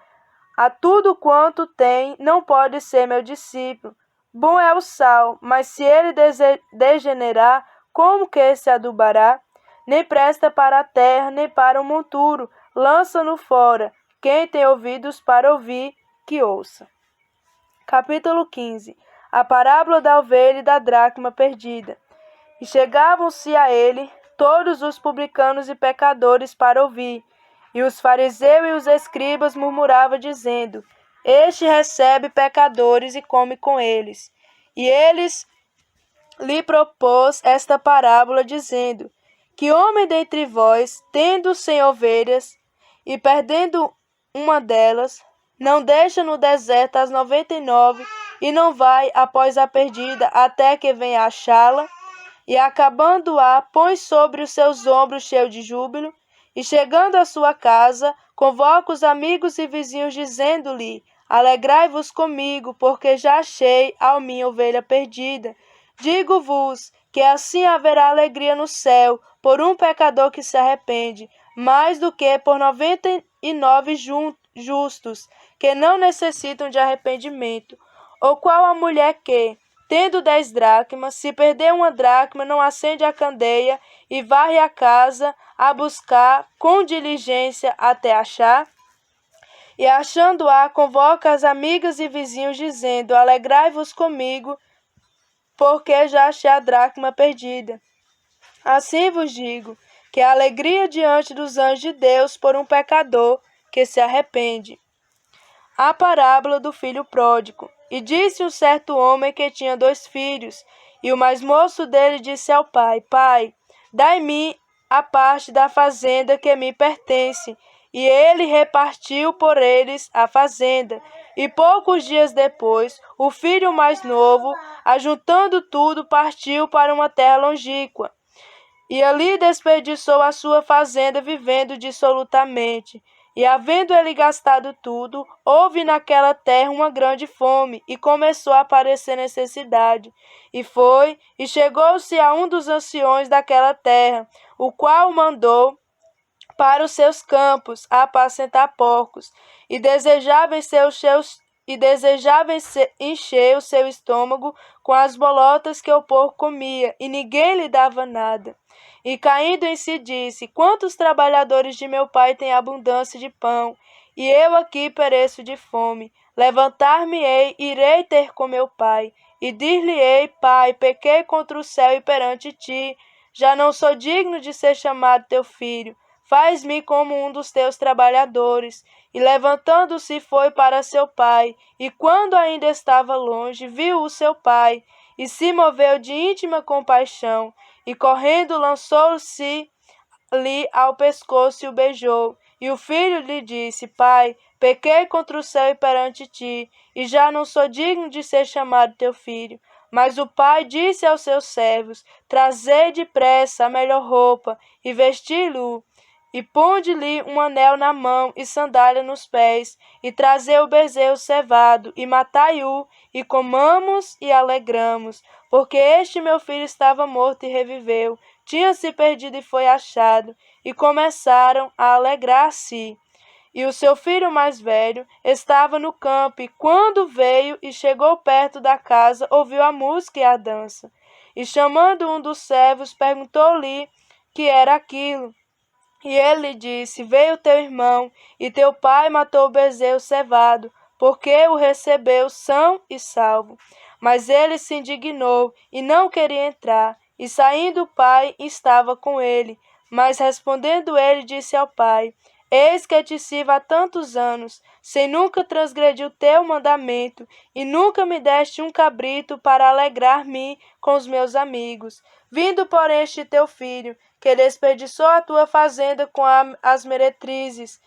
a tudo quanto tem, não pode ser meu discípulo. Bom é o sal, mas se ele degenerar, como que se adubará? Nem presta para a terra, nem para o monturo, lança-no fora. Quem tem ouvidos para ouvir, que ouça. Capítulo 15. A parábola da ovelha e da dracma perdida. E chegavam-se a ele todos os publicanos e pecadores para ouvir. E os fariseus e os escribas murmuravam, dizendo: este recebe pecadores e come com eles. E eles lhe propôs esta parábola, dizendo: Que homem dentre vós, tendo 100 ovelhas, e perdendo uma delas, não deixa no deserto as 99 e não vai após a perdida até que venha achá-la? E acabando-a, põe sobre os seus ombros cheio de júbilo, e chegando à sua casa, convoca os amigos e vizinhos, dizendo-lhe: Alegrai-vos comigo, porque já achei a minha ovelha perdida. Digo-vos que assim haverá alegria no céu por um pecador que se arrepende, mais do que por 99 justos, que não necessitam de arrependimento. Ou qual a mulher que, tendo 10 dracmas, se perder uma dracma, não acende a candeia e varre a casa a buscar com diligência até achar? E achando-a, convoca as amigas e vizinhos, dizendo: Alegrai-vos comigo, porque já achei a dracma perdida. Assim vos digo, que a alegria diante dos anjos de Deus por um pecador que se arrepende. A parábola do filho pródigo. E disse um certo homem que tinha 2 filhos, e o mais moço dele disse ao pai: Pai, dai-me a parte da fazenda que me pertence. E ele repartiu por eles a fazenda. E poucos dias depois, o filho mais novo, ajuntando tudo, partiu para uma terra longínqua. E ali desperdiçou a sua fazenda, vivendo dissolutamente. E havendo ele gastado tudo, houve naquela terra uma grande fome, e começou a aparecer necessidade. E foi, e chegou-se a um dos anciões daquela terra, o qual mandou para os seus campos a apacentar porcos, e desejava encher o seu estômago com as bolotas que o porco comia, e ninguém lhe dava nada. E caindo em si disse: Quantos trabalhadores de meu pai têm abundância de pão, e eu aqui pereço de fome. Levantar-me-ei, irei ter com meu pai, e dir-lhe-ei: Pai, pequei contra o céu e perante ti, já não sou digno de ser chamado teu filho. Faz-me como um dos teus trabalhadores. E levantando-se foi para seu pai, e quando ainda estava longe, viu o seu pai, e se moveu de íntima compaixão, e correndo lançou-se-lhe ao pescoço e o beijou. E o filho lhe disse: Pai, pequei contra o céu e perante ti, e já não sou digno de ser chamado teu filho. Mas o pai disse aos seus servos: Trazei depressa a melhor roupa, e vesti-lo, e ponde-lhe um anel na mão e sandália nos pés, e trazei o bezerro cevado, e matai-o, e comamos e alegramos, porque este meu filho estava morto e reviveu, tinha-se perdido e foi achado, e começaram a alegrar-se. E o seu filho mais velho estava no campo, e quando veio e chegou perto da casa, ouviu a música e a dança. E chamando um dos servos, perguntou-lhe que era aquilo. E ele lhe disse: Veio teu irmão, e teu pai matou o bezerro cevado, porque o recebeu são e salvo. Mas ele se indignou e não queria entrar. E saindo o pai, estava com ele. Mas respondendo ele, disse ao pai: Eis que te sirvo há tantos anos, sem nunca transgredir o teu mandamento, e nunca me deste um cabrito para alegrar-me com os meus amigos. Vindo, porém, este teu filho, que desperdiçou a tua fazenda com as meretrizes,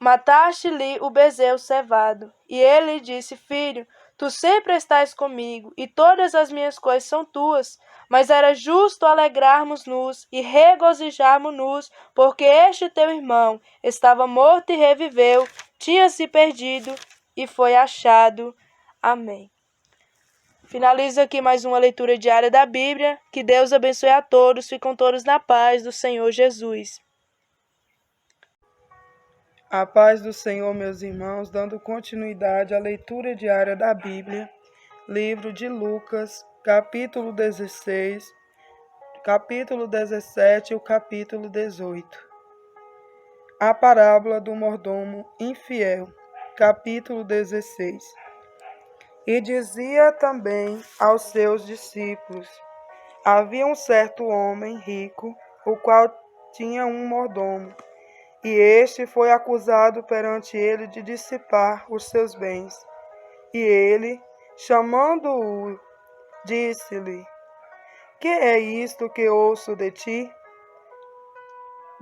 mataste-lhe o bezerro cevado. E ele lhe disse: Filho, tu sempre estás comigo, e todas as minhas coisas são tuas. Mas era justo alegrarmos-nos e regozijarmos-nos, porque este teu irmão estava morto e reviveu, tinha-se perdido e foi achado. Amém. Finalizo aqui mais uma leitura diária da Bíblia. Que Deus abençoe a todos. Ficam todos na paz do Senhor Jesus. A paz do Senhor, meus irmãos, dando continuidade à leitura diária da Bíblia, livro de Lucas, capítulo 16, capítulo 17 e o capítulo 18. A parábola do mordomo infiel, capítulo 16. E dizia também aos seus discípulos: Havia um certo homem rico, o qual tinha um mordomo, e este foi acusado perante ele de dissipar os seus bens. E ele, chamando-o, disse-lhe: Que é isto que ouço de ti?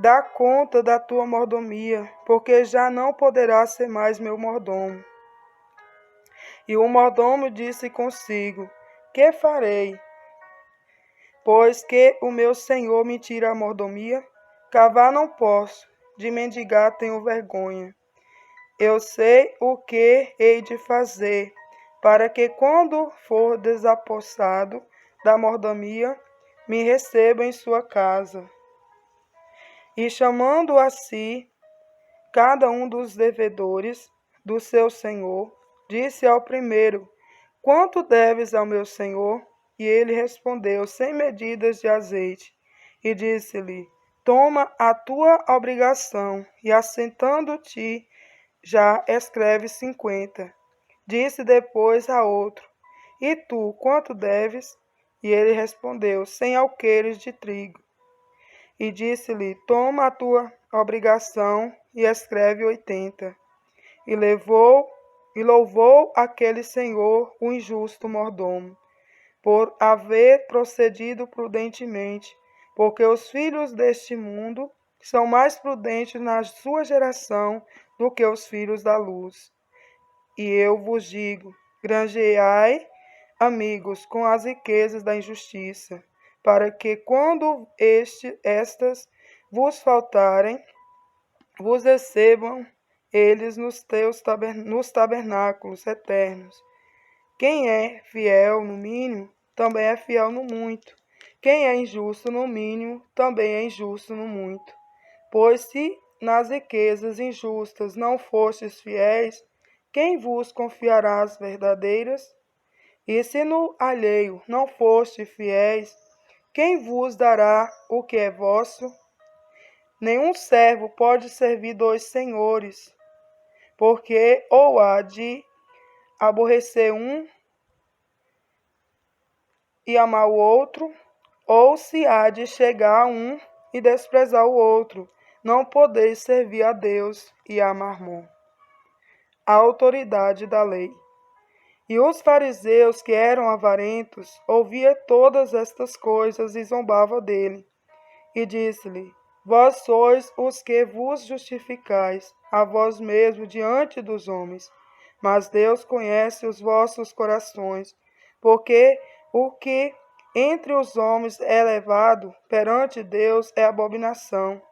dá conta da tua mordomia, porque já não poderá ser mais meu mordomo. E o mordomo disse consigo: que farei? Pois que o meu senhor me tira a mordomia? Cavar não posso, de mendigar tenho vergonha. Eu sei o que hei de fazer, para que quando for desapossado da mordomia, me receba em sua casa. E chamando a si cada um dos devedores do seu senhor, disse ao primeiro: quanto deves ao meu senhor? E ele respondeu: 100 medidas de azeite. E disse-lhe: toma a tua obrigação, e assentando-te, já escreve 50. Disse depois a outro: e tu, quanto deves? E ele respondeu: 100 alqueires de trigo. E disse-lhe: toma a tua obrigação e escreve 80. E louvou aquele senhor, o injusto mordomo, por haver procedido prudentemente, porque os filhos deste mundo são mais prudentes na sua geração do que os filhos da luz. E eu vos digo: granjeai amigos com as riquezas da injustiça, para que quando estas vos faltarem, vos recebam eles nos tabernáculos eternos. Quem é fiel no mínimo, também é fiel no muito. Quem é injusto no mínimo, também é injusto no muito. Pois se nas riquezas injustas não fostes fiéis, quem vos confiará as verdadeiras? E se no alheio não fostes fiéis, quem vos dará o que é vosso? Nenhum servo pode servir 2 senhores, porque ou há de aborrecer um e amar o outro, ou se há de chegar a um e desprezar o outro. Não podeis servir a Deus e a Mamon. A autoridade da lei. E os fariseus, que eram avarentos, ouvia todas estas coisas e zombava dele. E disse-lhe: vós sois os que vos justificais a vós mesmos diante dos homens, mas Deus conhece os vossos corações, porque o que entre os homens é elevado, perante Deus é abominação.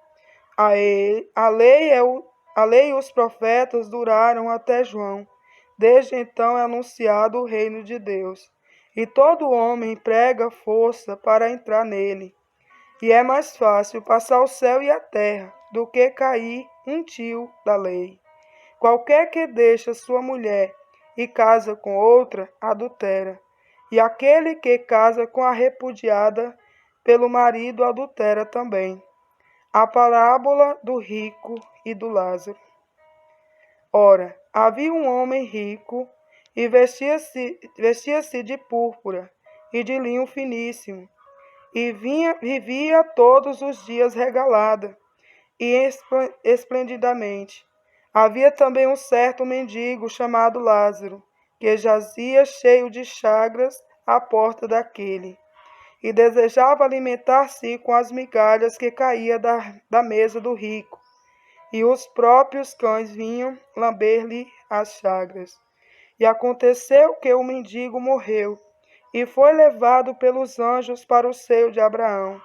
A lei e os profetas duraram até João. Desde então é anunciado o reino de Deus, e todo homem emprega força para entrar nele. E é mais fácil passar o céu e a terra do que cair um tio da lei. Qualquer que deixa sua mulher e casa com outra, adultera. E aquele que casa com a repudiada pelo marido, adultera também. A parábola do rico e do Lázaro. Ora, havia um homem rico e vestia-se de púrpura e de linho finíssimo, e vivia todos os dias regalada e esplendidamente. Havia também um certo mendigo chamado Lázaro, que jazia cheio de chagras à porta daquele, e desejava alimentar-se com as migalhas que caía da mesa do rico, e os próprios cães vinham lamber-lhe as chagras. E aconteceu que o mendigo morreu, e foi levado pelos anjos para o seio de Abraão.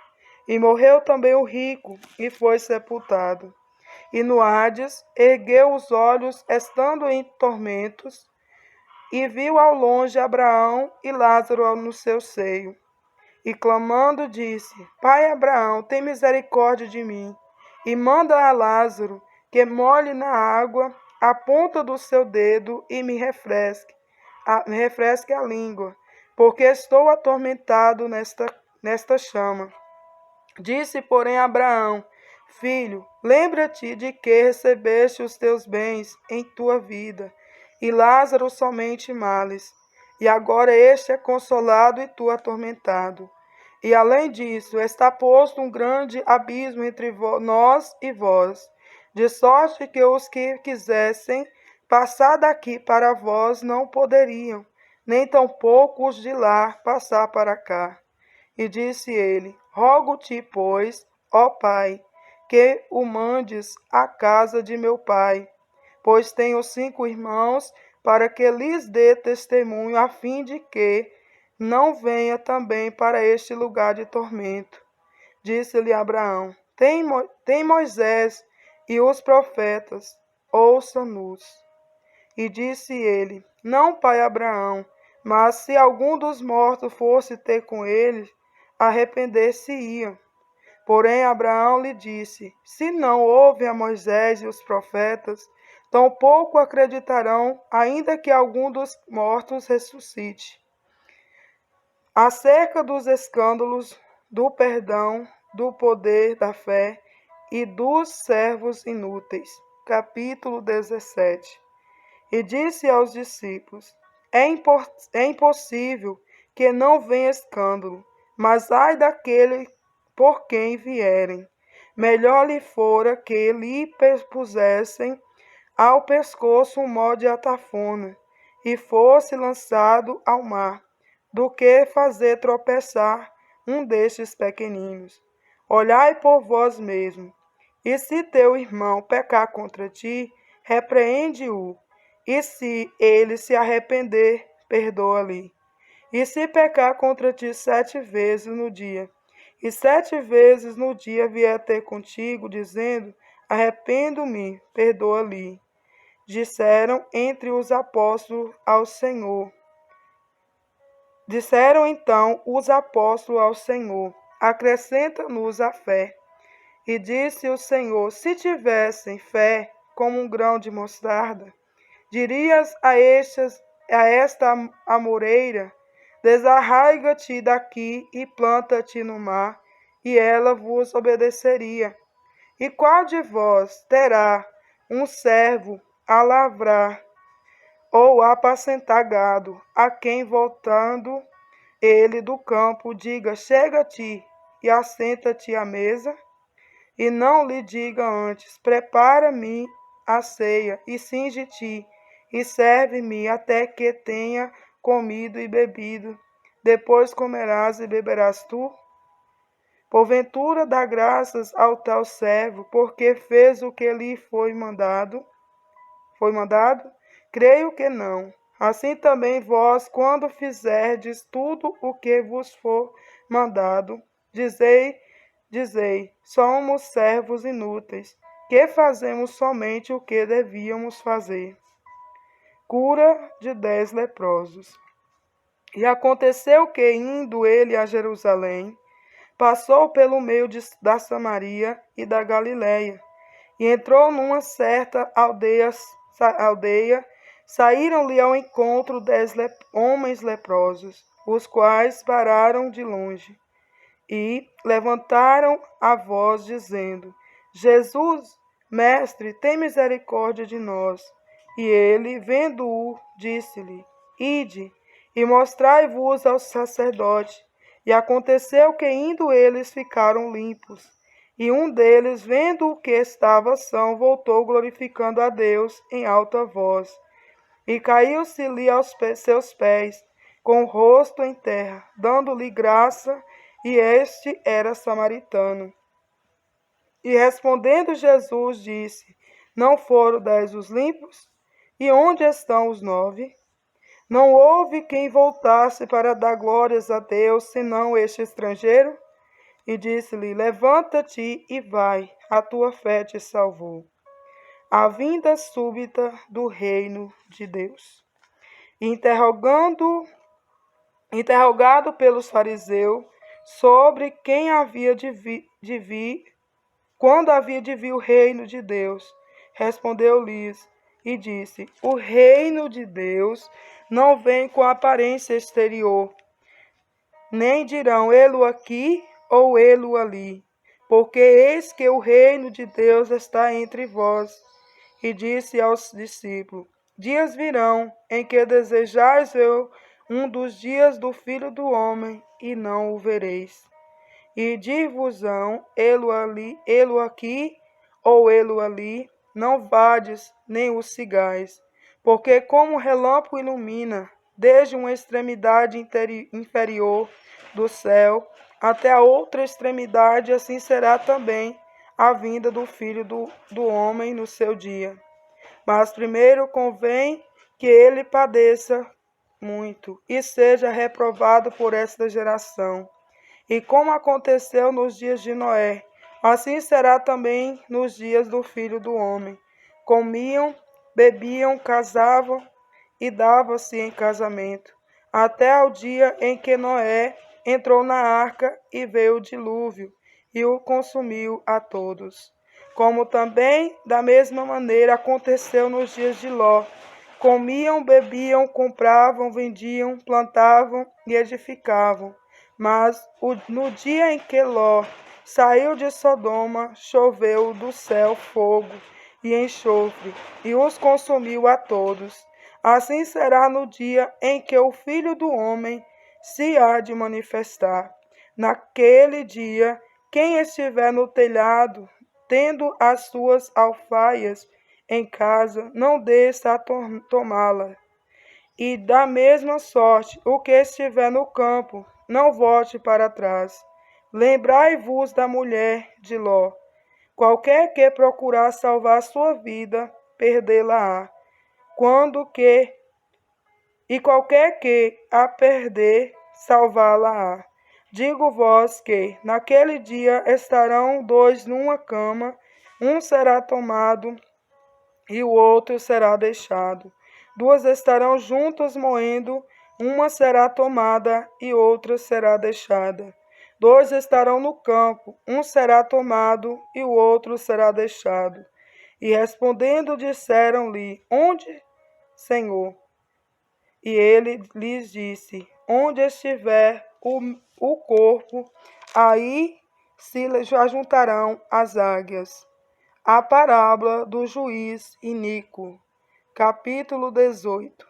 E morreu também o rico, e foi sepultado. E no Hades ergueu os olhos, estando em tormentos, e viu ao longe Abraão e Lázaro no seu seio. E clamando disse: Pai Abraão, tem misericórdia de mim, e manda a Lázaro que molhe na água a ponta do seu dedo e me refresque a língua, porque estou atormentado nesta chama. Disse, porém, Abraão: Filho, lembra-te de que recebeste os teus bens em tua vida, e Lázaro somente males. E agora este é consolado e tu atormentado. E além disso, está posto um grande abismo entre nós e vós, de sorte que os que quisessem passar daqui para vós não poderiam, nem tampouco os de lá passar para cá. E disse ele: Rogo-te, pois, ó Pai, que o mandes à casa de meu pai, pois tenho 5 irmãos, para que lhes dê testemunho, a fim de que não venha também para este lugar de tormento. Disse-lhe Abraão: Tem Moisés e os profetas, ouça-nos. E disse ele: Não, pai Abraão, mas se algum dos mortos fosse ter com ele, arrepender-se-ia. Porém Abraão lhe disse: Se não ouvem a Moisés e os profetas, tampouco acreditarão, ainda que algum dos mortos ressuscite. Acerca dos escândalos, do perdão, do poder da fé e dos servos inúteis. Capítulo 17. E disse aos discípulos: É impossível que não venha escândalo, mas ai daquele por quem vierem. Melhor lhe fora que lhe pusessem ao pescoço um nó de atafona e fosse lançado ao mar, do que fazer tropeçar um destes pequeninos. Olhai por vós mesmos, e se teu irmão pecar contra ti, repreende-o, e se ele se arrepender, perdoa-lhe. E se pecar contra ti 7 vezes no dia, e 7 vezes no dia vier ter contigo, dizendo: Arrependo-me, perdoa-lhe. Disseram entre os apóstolos ao Senhor. Disseram então os apóstolos ao Senhor: Acrescenta-nos a fé. E disse o Senhor: Se tivessem fé como um grão de mostarda, dirias a esta amoreira: Desarraiga-te daqui e planta-te no mar, e ela vos obedeceria. E qual de vós terá um servo a lavrar ou a apacentar gado, a quem, voltando ele do campo, diga: Chega-te e assenta-te à mesa? E não lhe diga antes: Prepara-me a ceia, e cinge-te, e serve-me até que tenha comido e bebido. Depois comerás e beberás tu? Porventura dá graças ao tal servo, porque fez o que lhe foi mandado? Creio que não. Assim também vós, quando fizerdes tudo o que vos for mandado, dizei, somos servos inúteis, que fazemos somente o que devíamos fazer. Cura de 10 leprosos. E aconteceu que, indo ele a Jerusalém, passou pelo meio da Samaria e da Galiléia, e entrou numa certa aldeia. Saíram-lhe ao encontro 10 homens leprosos, os quais pararam de longe, e levantaram a voz, dizendo: Jesus, mestre, tem misericórdia de nós. E ele, vendo-o, disse-lhe: Ide, e mostrai-vos ao sacerdote. E aconteceu que, indo eles, ficaram limpos. E um deles, vendo o que estava são, voltou glorificando a Deus em alta voz. E caiu-se-lhe aos seus pés, com o rosto em terra, dando-lhe graça, e este era samaritano. E respondendo Jesus, disse: Não foram 10 os limpos? E onde estão os 9? Não houve quem voltasse para dar glórias a Deus, senão este estrangeiro? E disse-lhe: Levanta-te e vai, a tua fé te salvou. A vinda súbita do reino de Deus. Interrogado pelos fariseus sobre quem havia quando havia de vir o reino de Deus, respondeu-lhes e disse: O reino de Deus não vem com aparência exterior, nem dirão ele aqui ou ele ali, porque eis que o reino de Deus está entre vós. E disse aos discípulos: Dias virão em que desejais ver um dos dias do Filho do Homem, e não o vereis. E dir-vos-ão, ele aqui ou ele ali, não vades nem o sigais, porque como o relâmpago ilumina, desde uma extremidade inferior do céu até a outra extremidade, assim será também a vinda do Filho do Homem no seu dia. Mas primeiro convém que ele padeça muito e seja reprovado por esta geração. E como aconteceu nos dias de Noé, assim será também nos dias do Filho do Homem. Comiam, bebiam, casavam e davam-se em casamento, até ao dia em que Noé entrou na arca e veio o dilúvio e o consumiu a todos. Como também, da mesma maneira, aconteceu nos dias de Ló. Comiam, bebiam, compravam, vendiam, plantavam e edificavam. Mas no dia em que Ló saiu de Sodoma, choveu do céu fogo e enxofre, e os consumiu a todos. Assim será no dia em que o Filho do Homem se há de manifestar. Naquele dia, quem estiver no telhado, tendo as suas alfaias em casa, não desça a tomá-la. E da mesma sorte, o que estiver no campo, não volte para trás. Lembrai-vos da mulher de Ló. Qualquer que procurar salvar sua vida, perdê-la-á. Qualquer que a perder, salvá-la-á. Digo-vos que, naquele dia, estarão dois numa cama, um será tomado e o outro será deixado. Duas estarão juntas moendo, uma será tomada e outra será deixada. Dois estarão no campo, um será tomado e o outro será deixado. E respondendo, disseram-lhe: Onde, Senhor? E ele lhes disse: Onde estiver o corpo, aí se ajuntarão as águias. A parábola do juiz iníquo, capítulo 18.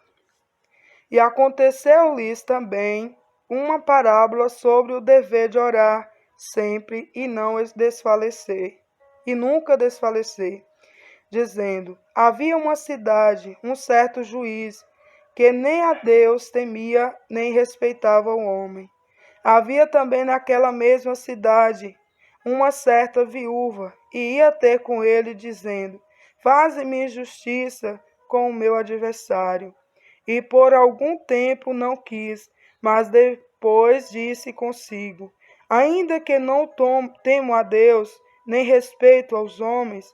E aconteceu-lhes também uma parábola sobre o dever de orar sempre e não desfalecer, e nunca desfalecer, dizendo: Havia uma cidade, um certo juiz, que nem a Deus temia, nem respeitava o homem. Havia também naquela mesma cidade uma certa viúva, e ia ter com ele, dizendo: Faze-me justiça com o meu adversário. E por algum tempo não quis, mas depois disse consigo: Ainda que não temo a Deus, nem respeito aos homens,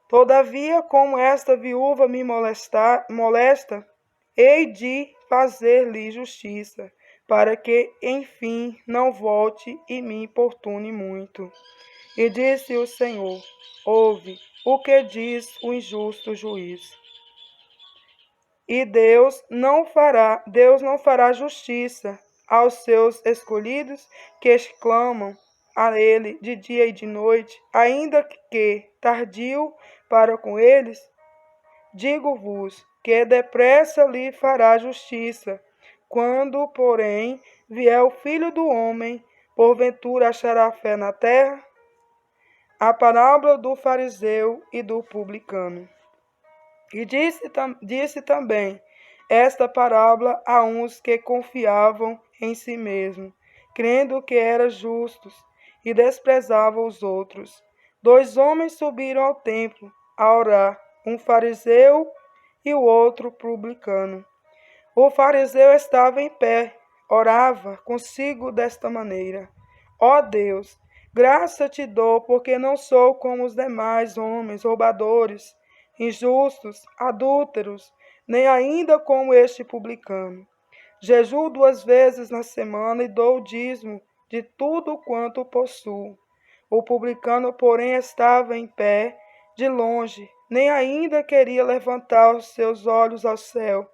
todavia, como esta viúva me molesta, hei de fazer-lhe justiça, para que, enfim, não volte e me importune muito. E disse o Senhor: Ouve o que diz o injusto juiz. E Deus não fará justiça aos seus escolhidos que clamam a ele de dia e de noite, ainda que tardio para com eles? Digo-vos que depressa lhe fará justiça. Quando, porém, vier o Filho do Homem, porventura achará fé na terra? A parábola do fariseu e do publicano. E disse também esta parábola a uns que confiavam em si mesmos, crendo que eram justos, e desprezavam os outros. Dois homens subiram ao templo a orar, um fariseu e o outro publicano. O fariseu estava em pé, orava consigo desta maneira: Ó Deus, graça te dou, porque não sou como os demais homens, roubadores, injustos, adúlteros, nem ainda como este publicano. Jejuo 2 vezes na semana e dou o dízimo de tudo quanto possuo. O publicano, porém, estava em pé, de longe, nem ainda queria levantar os seus olhos ao céu,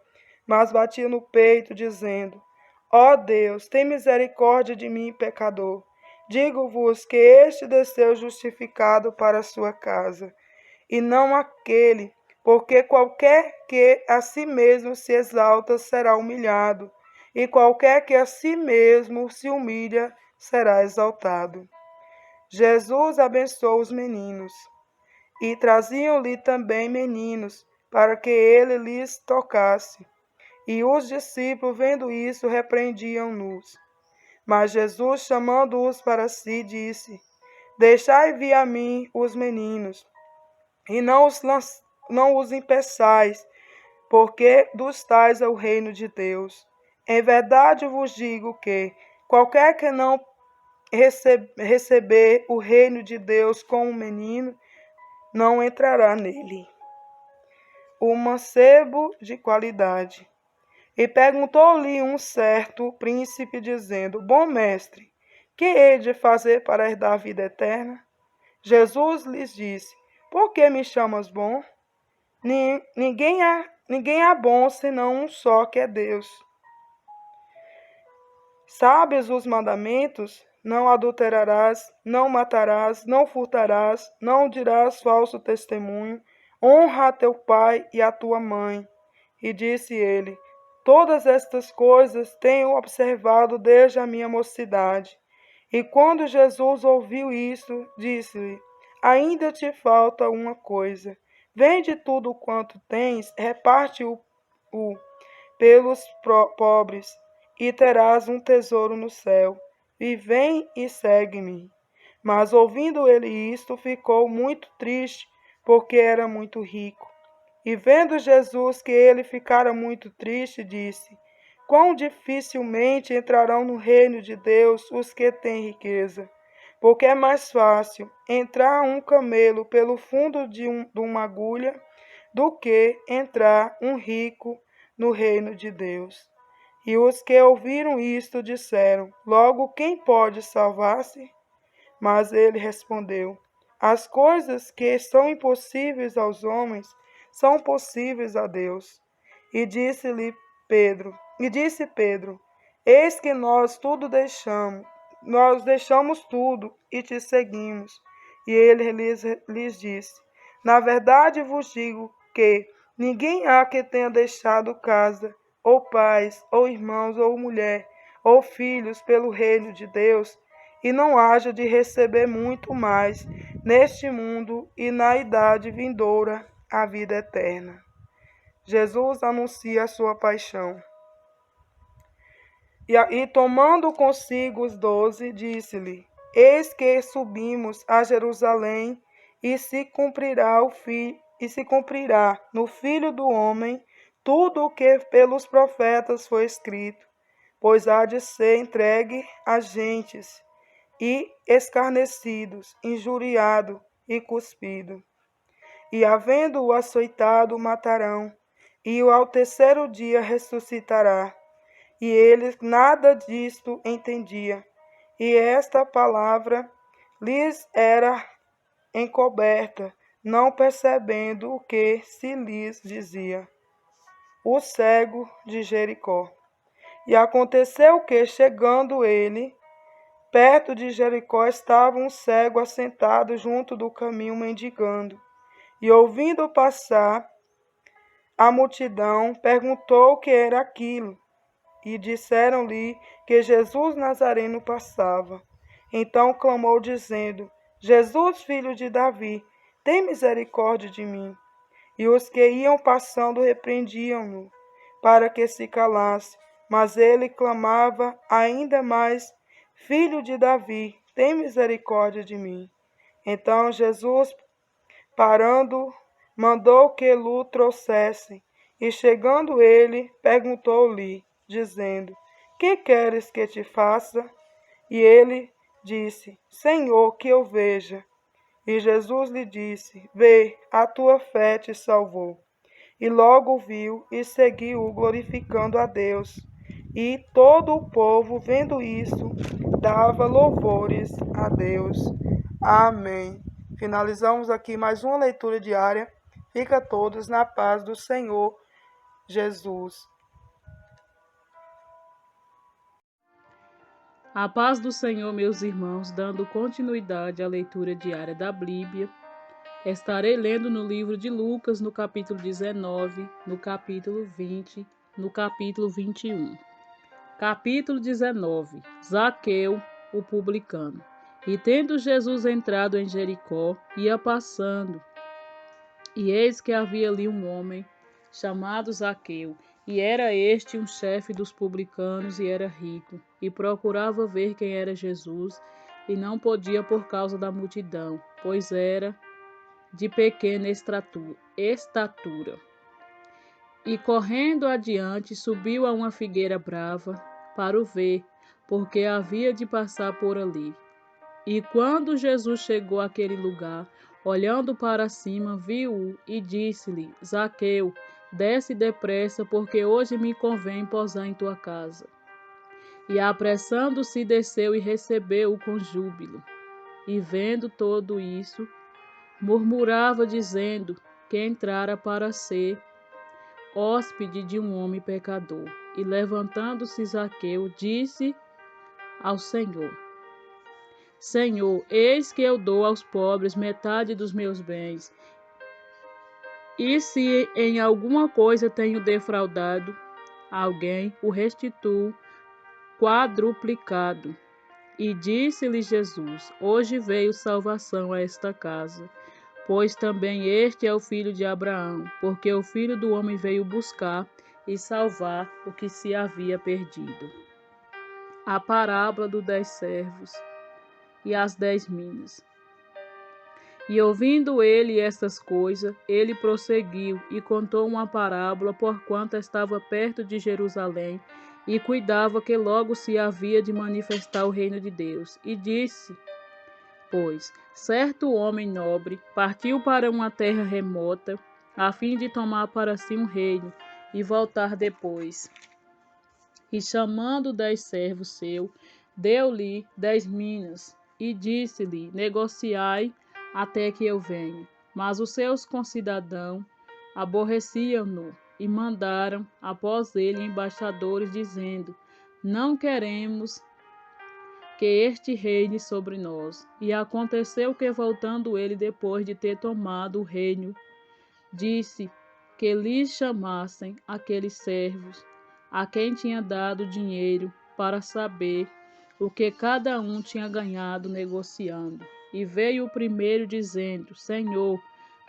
mas batia no peito, dizendo: Ó Deus, tem misericórdia de mim, pecador. Digo-vos que este desceu justificado para a sua casa, e não aquele, porque qualquer que a si mesmo se exalta será humilhado, e qualquer que a si mesmo se humilha será exaltado. Jesus abençoou os meninos, e traziam-lhe também meninos, para que ele lhes tocasse. E os discípulos, vendo isso, repreendiam-nos. Mas Jesus, chamando-os para si, disse: Deixai vir a mim os meninos, e não os impeçais, porque dos tais é o reino de Deus. Em verdade vos digo que qualquer que não receber o reino de Deus como um menino, não entrará nele. O mancebo de qualidade. E perguntou-lhe um certo príncipe, dizendo: Bom mestre, que hei de fazer para herdar a vida eterna? Jesus lhes disse: Por que me chamas bom? Ninguém há bom senão um só, que é Deus. Sabes os mandamentos? Não adulterarás, não matarás, não furtarás, não dirás falso testemunho, honra a teu pai e a tua mãe. E disse ele: Todas estas coisas tenho observado desde a minha mocidade. E quando Jesus ouviu isso, disse-lhe: Ainda te falta uma coisa. Vende tudo quanto tens, reparte-o pelos pobres, e terás um tesouro no céu. E vem e segue-me. Mas ouvindo ele isto, ficou muito triste, porque era muito rico. E vendo Jesus que ele ficara muito triste, disse: Quão dificilmente entrarão no reino de Deus os que têm riqueza. Porque é mais fácil entrar um camelo pelo fundo de uma agulha do que entrar um rico no reino de Deus. E os que ouviram isto disseram: Logo, quem pode salvar-se? Mas ele respondeu: As coisas que são impossíveis aos homens são possíveis a Deus. E disse Pedro: Eis que nós deixamos tudo e te seguimos. E ele lhes disse: Na verdade vos digo que ninguém há que tenha deixado casa, ou pais, ou irmãos, ou mulher, ou filhos pelo reino de Deus, e não haja de receber muito mais neste mundo e na idade vindoura a vida eterna. Jesus anuncia a sua paixão. E tomando consigo os 12, disse-lhe: Eis que subimos a Jerusalém, e se cumprirá no Filho do Homem tudo o que pelos profetas foi escrito, pois há de ser entregue às gentes, e escarnecidos, injuriado e cuspido. E havendo-o açoitado, matarão, e ao terceiro dia ressuscitará. E eles nada disto entendiam, e esta palavra lhes era encoberta, não percebendo o que se lhes dizia. O cego de Jericó. E aconteceu que, chegando ele perto de Jericó, estava um cego assentado junto do caminho mendigando. E ouvindo passar a multidão, perguntou o que era aquilo. E disseram-lhe que Jesus Nazareno passava. Então clamou, dizendo: Jesus, filho de Davi, tem misericórdia de mim. E os que iam passando repreendiam-no, para que se calasse. Mas ele clamava ainda mais: Filho de Davi, tem misericórdia de mim. Então Jesus, parando, mandou que lhe trouxessem. E chegando ele, perguntou-lhe, dizendo: Que queres que te faça? E ele disse: Senhor, que eu veja. E Jesus lhe disse: Vê, a tua fé te salvou. E logo viu e seguiu, glorificando a Deus. E todo o povo, vendo isso, dava louvores a Deus. Amém. Finalizamos aqui mais uma leitura diária. Fica todos na paz do Senhor Jesus. A paz do Senhor, meus irmãos, dando continuidade à leitura diária da Bíblia, estarei lendo no livro de Lucas, no capítulo 19, no capítulo 20, no capítulo 21. Capítulo 19. Zaqueu, o publicano. E tendo Jesus entrado em Jericó, ia passando, e eis que havia ali um homem chamado Zaqueu, e era este um chefe dos publicanos, e era rico, e procurava ver quem era Jesus, e não podia por causa da multidão, pois era de pequena estatura. E correndo adiante, subiu a uma figueira brava para o ver, porque havia de passar por ali. E quando Jesus chegou àquele lugar, olhando para cima, viu-o e disse-lhe: Zaqueu, desce depressa, porque hoje me convém posar em tua casa. E apressando-se, desceu e recebeu-o com júbilo. E vendo tudo isso, murmurava, dizendo que entrara para ser hóspede de um homem pecador. E levantando-se Zaqueu, disse ao Senhor: Senhor, eis que eu dou aos pobres metade dos meus bens, e se em alguma coisa tenho defraudado alguém, o restituo quadruplicado. E disse-lhe Jesus: Hoje veio salvação a esta casa, pois também este é o filho de Abraão, porque o Filho do Homem veio buscar e salvar o que se havia perdido. A parábola dos 10 servos e as 10 minas. E ouvindo ele estas coisas, ele prosseguiu e contou uma parábola, porquanto estava perto de Jerusalém, e cuidava que logo se havia de manifestar o reino de Deus. E disse: Pois certo homem nobre partiu para uma terra remota, a fim de tomar para si um reino e voltar depois. E chamando 10 servos seus, deu-lhe 10 minas, e disse-lhe: Negociai até que eu venha. Mas os seus concidadãos aborreciam-no e mandaram após ele embaixadores, dizendo: Não queremos que este reine sobre nós. E aconteceu que, voltando ele depois de ter tomado o reino, disse que lhes chamassem aqueles servos a quem tinha dado dinheiro, para saber o que cada um tinha ganhado negociando. E veio o primeiro dizendo: Senhor,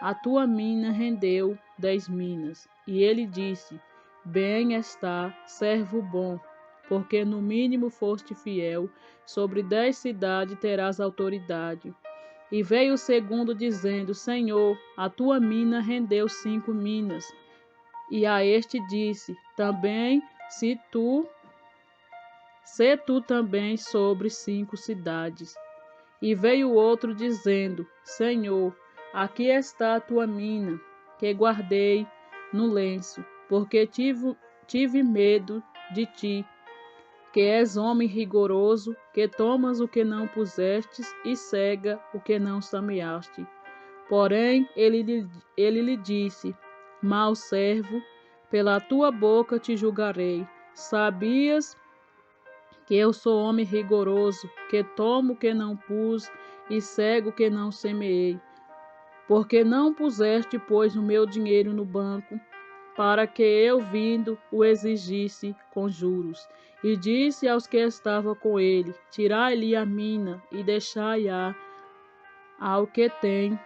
a tua mina rendeu 10 minas. E ele disse: Bem está, servo bom, porque no mínimo foste fiel, sobre 10 cidades terás autoridade. E veio o segundo dizendo: Senhor, a tua mina rendeu 5 minas. E a este disse: Também se tu também sobre 5 cidades. E veio o outro dizendo: Senhor, aqui está a tua mina, que guardei no lenço, porque tive medo de ti, que és homem rigoroso, que tomas o que não pusestes e cega o que não semeaste. Porém, ele lhe disse: Mau servo, pela tua boca te julgarei. Sabias que eu sou homem rigoroso, que tomo o que não pus e cego o que não semeei. Porque não puseste, pois, o meu dinheiro no banco, para que eu, vindo, o exigisse com juros. E disse aos que estavam com ele: Tirai-lhe a mina e deixai-a ao que tem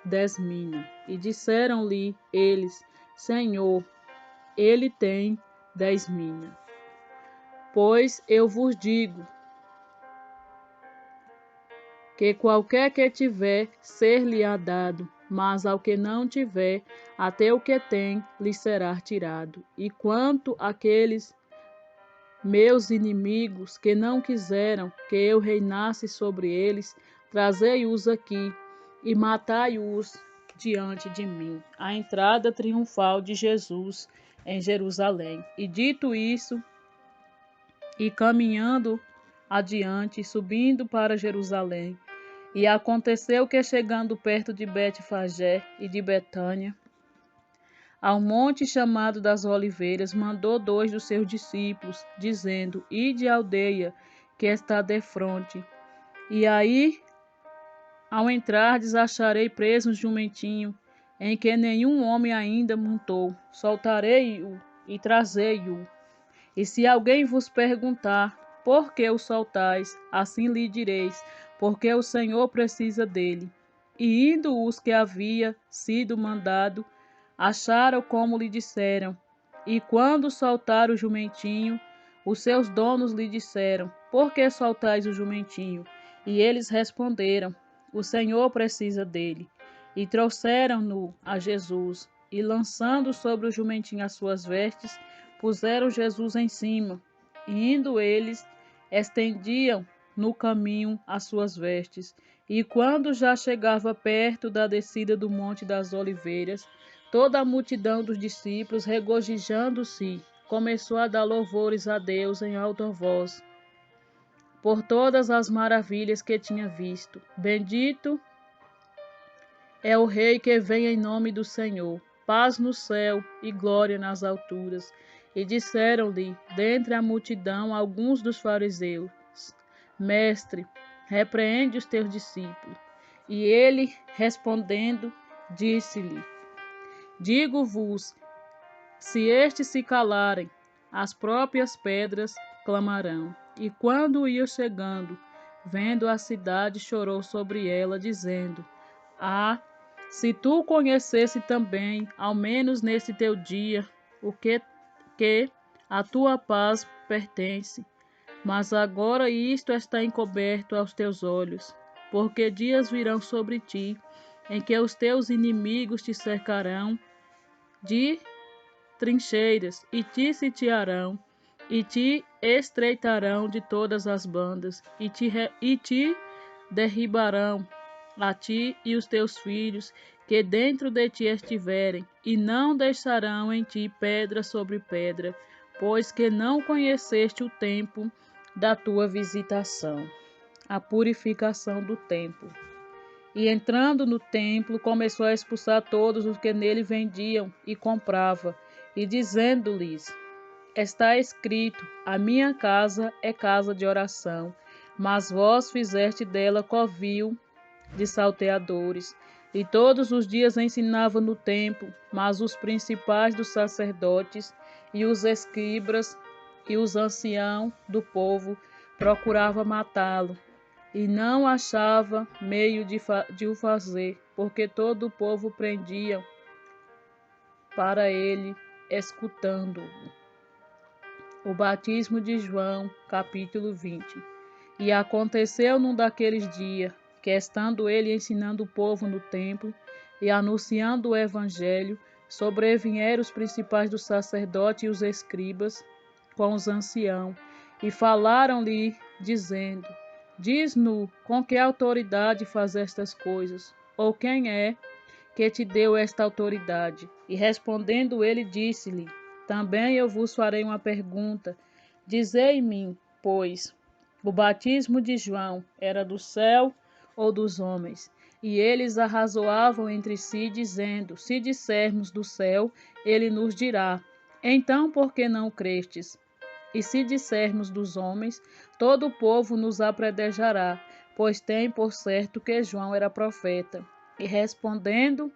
10 minas. E disseram-lhe eles: Senhor, ele tem 10 minas. Pois eu vos digo que qualquer que tiver, ser-lhe-á dado, mas ao que não tiver, até o que tem lhe será tirado. E quanto àqueles meus inimigos que não quiseram que eu reinasse sobre eles, trazei-os aqui e matai-os diante de mim. A entrada triunfal de Jesus em Jerusalém. E dito isso, e caminhando adiante, subindo para Jerusalém, e aconteceu que, chegando perto de Betfagé e de Betânia, ao monte chamado das Oliveiras, mandou 2 dos seus discípulos, dizendo: Ide à aldeia que está defronte, e aí, ao entrardes, acharei preso um jumentinho, em que nenhum homem ainda montou. Soltarei-o e trazei-o. E se alguém vos perguntar: Por que o soltais? Assim lhe direis: Porque o Senhor precisa dele. E indo os que havia sido mandado, acharam como lhe disseram. E quando soltaram o jumentinho, os seus donos lhe disseram: Por que soltais o jumentinho? E eles responderam: o Senhor precisa dele. E trouxeram-no a Jesus, e lançando sobre o jumentinho as suas vestes, puseram Jesus em cima. E indo eles, estendiam no caminho as suas vestes. E quando já chegava perto da descida do Monte das Oliveiras, toda a multidão dos discípulos, regozijando-se, começou a dar louvores a Deus em alta voz, por todas as maravilhas que tinha visto. Bendito é o Rei que vem em nome do Senhor. Paz no céu e glória nas alturas. E disseram-lhe, dentre a multidão, alguns dos fariseus: Mestre, repreende os teus discípulos. E ele, respondendo, disse-lhe: Digo-vos, se estes se calarem, as próprias pedras clamarão. E quando ia chegando, vendo a cidade, chorou sobre ela, dizendo: Ah, se tu conhecesse também, ao menos nesse teu dia, o que a tua paz pertence. Mas agora isto está encoberto aos teus olhos, porque dias virão sobre ti, em que os teus inimigos te cercarão de trincheiras, e te sitiarão, e te estreitarão de todas as bandas, e te derribarão, a ti e os teus filhos, que dentro de ti estiverem, e não deixarão em ti pedra sobre pedra, pois que não conheceste o tempo da tua visitação. A purificação do templo. E entrando no templo, começou a expulsar todos os que nele vendiam e compravam, e dizendo-lhes: Está escrito, a minha casa é casa de oração, mas vós fizeste dela covil de salteadores. E todos os dias ensinava no templo, mas os principais dos sacerdotes e os escribas e os anciãos do povo procuravam matá-lo, e não achava meio de o fazer, porque todo o povo prendia para ele, escutando-o. O batismo de João, capítulo 20. E aconteceu num daqueles dias, que estando ele ensinando o povo no templo e anunciando o evangelho, sobrevieram os principais dos sacerdotes e os escribas com os anciãos, e falaram-lhe, dizendo: Diz-nos com que autoridade faz estas coisas, ou quem é que te deu esta autoridade? E respondendo ele, disse-lhe: Também eu vos farei uma pergunta. Dizei-me, pois, o batismo de João era do céu ou dos homens? E eles arrazoavam entre si, dizendo: Se dissermos do céu, ele nos dirá: Então, por que não crestes? E se dissermos dos homens, todo o povo nos apredejará, pois tem por certo que João era profeta. E respondendo,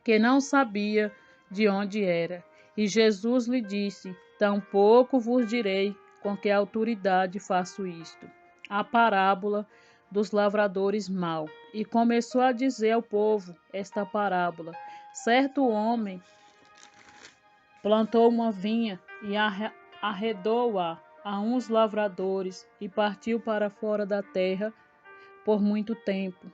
que não sabia de onde era. E Jesus lhe disse: Tampouco vos direi com que autoridade faço isto. A parábola dos lavradores maus. E começou a dizer ao povo esta parábola: Certo homem plantou uma vinha e arredou-a a uns lavradores e partiu para fora da terra por muito tempo.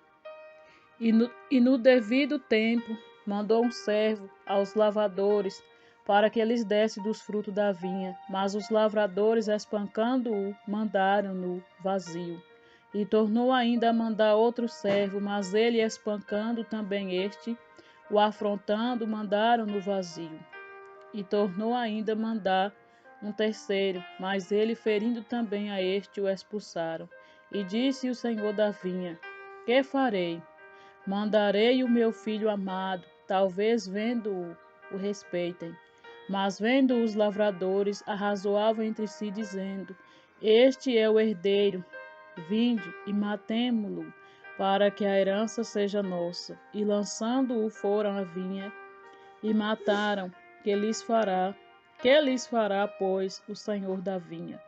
E no devido tempo mandou um servo aos lavradores para que lhes desse dos frutos da vinha. Mas os lavradores, espancando-o, mandaram-no vazio. E tornou ainda a mandar outro servo, mas ele, espancando também este, o afrontando, mandaram-no vazio. E tornou ainda a mandar um terceiro, mas ele, ferindo também a este, o expulsaram. E disse o senhor da vinha: Que farei? Mandarei o meu filho amado, talvez vendo-o, o respeitem. Mas vendo os lavradores, arrazoavam entre si, dizendo: Este é o herdeiro, vinde e matemo-lo, para que a herança seja nossa. E lançando-o foram à vinha e mataram. Que lhes fará, pois, o senhor da vinha?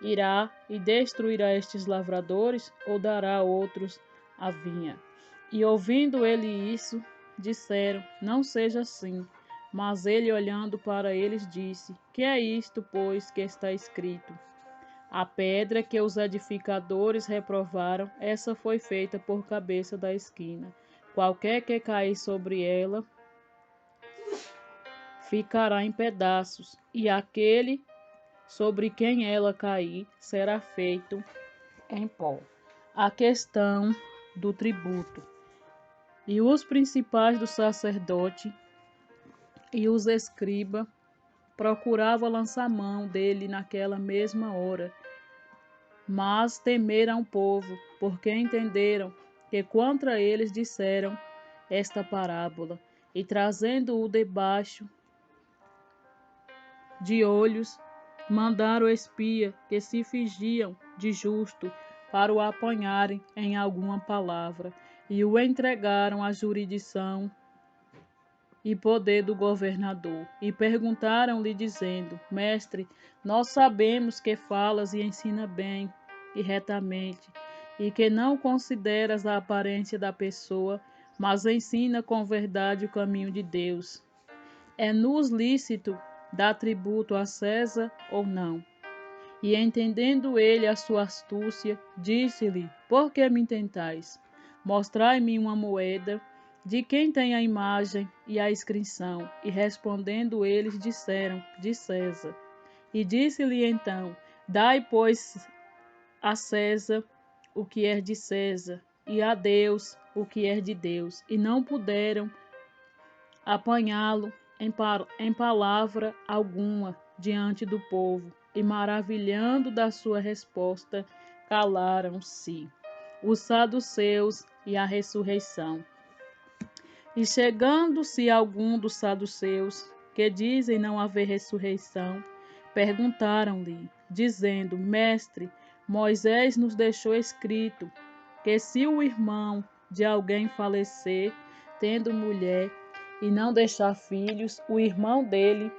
Irá e destruirá estes lavradores, ou dará a outros a vinha? E ouvindo ele isso, disseram: Não seja assim. Mas ele, olhando para eles, disse: Que é isto, pois, que está escrito? A pedra que os edificadores reprovaram, essa foi feita por cabeça da esquina. Qualquer que cair sobre ela ficará em pedaços, e aquele sobre quem ela cair será feito em pó. A questão do tributo. E os principais do sacerdote e os escribas procuravam lançar mão dele naquela mesma hora, mas temeram o povo, porque entenderam que contra eles disseram esta parábola, e trazendo-o debaixo de olhos, mandaram o espia que se fingiam de justo para o apanharem em alguma palavra, e o entregaram à jurisdição e poder do governador. E perguntaram-lhe, dizendo: Mestre, nós sabemos que falas e ensina bem e retamente, e que não consideras a aparência da pessoa, mas ensina com verdade o caminho de Deus. É-nos lícito dar tributo a César ou não? E entendendo ele a sua astúcia, disse-lhe: Por que me tentais? Mostrai-me uma moeda. De quem tem a imagem e a inscrição? E respondendo eles disseram: De César. E disse-lhe então: Dai, pois, a César o que é de César, e a Deus o que é de Deus. E não puderam apanhá-lo em palavra alguma diante do povo, e maravilhando da sua resposta, calaram-se. Os saduceus e a ressurreição. E chegando-se algum dos saduceus, que dizem não haver ressurreição, perguntaram-lhe, dizendo: Mestre, Moisés nos deixou escrito que se o irmão de alguém falecer, tendo mulher, e não deixar filhos, o irmão dele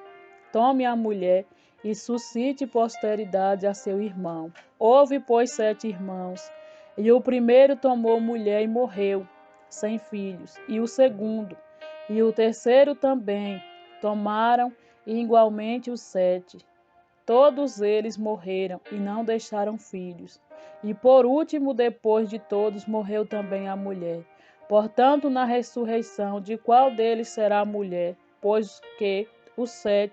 tome a mulher e suscite posteridade a seu irmão. Houve, pois, 7 irmãos, e o primeiro tomou mulher e morreu, sem filhos, e o segundo, e o terceiro também, tomaram igualmente os 7. Todos eles morreram e não deixaram filhos. E por último, depois de todos, morreu também a mulher. Portanto, na ressurreição, de qual deles será a mulher? Pois que os 7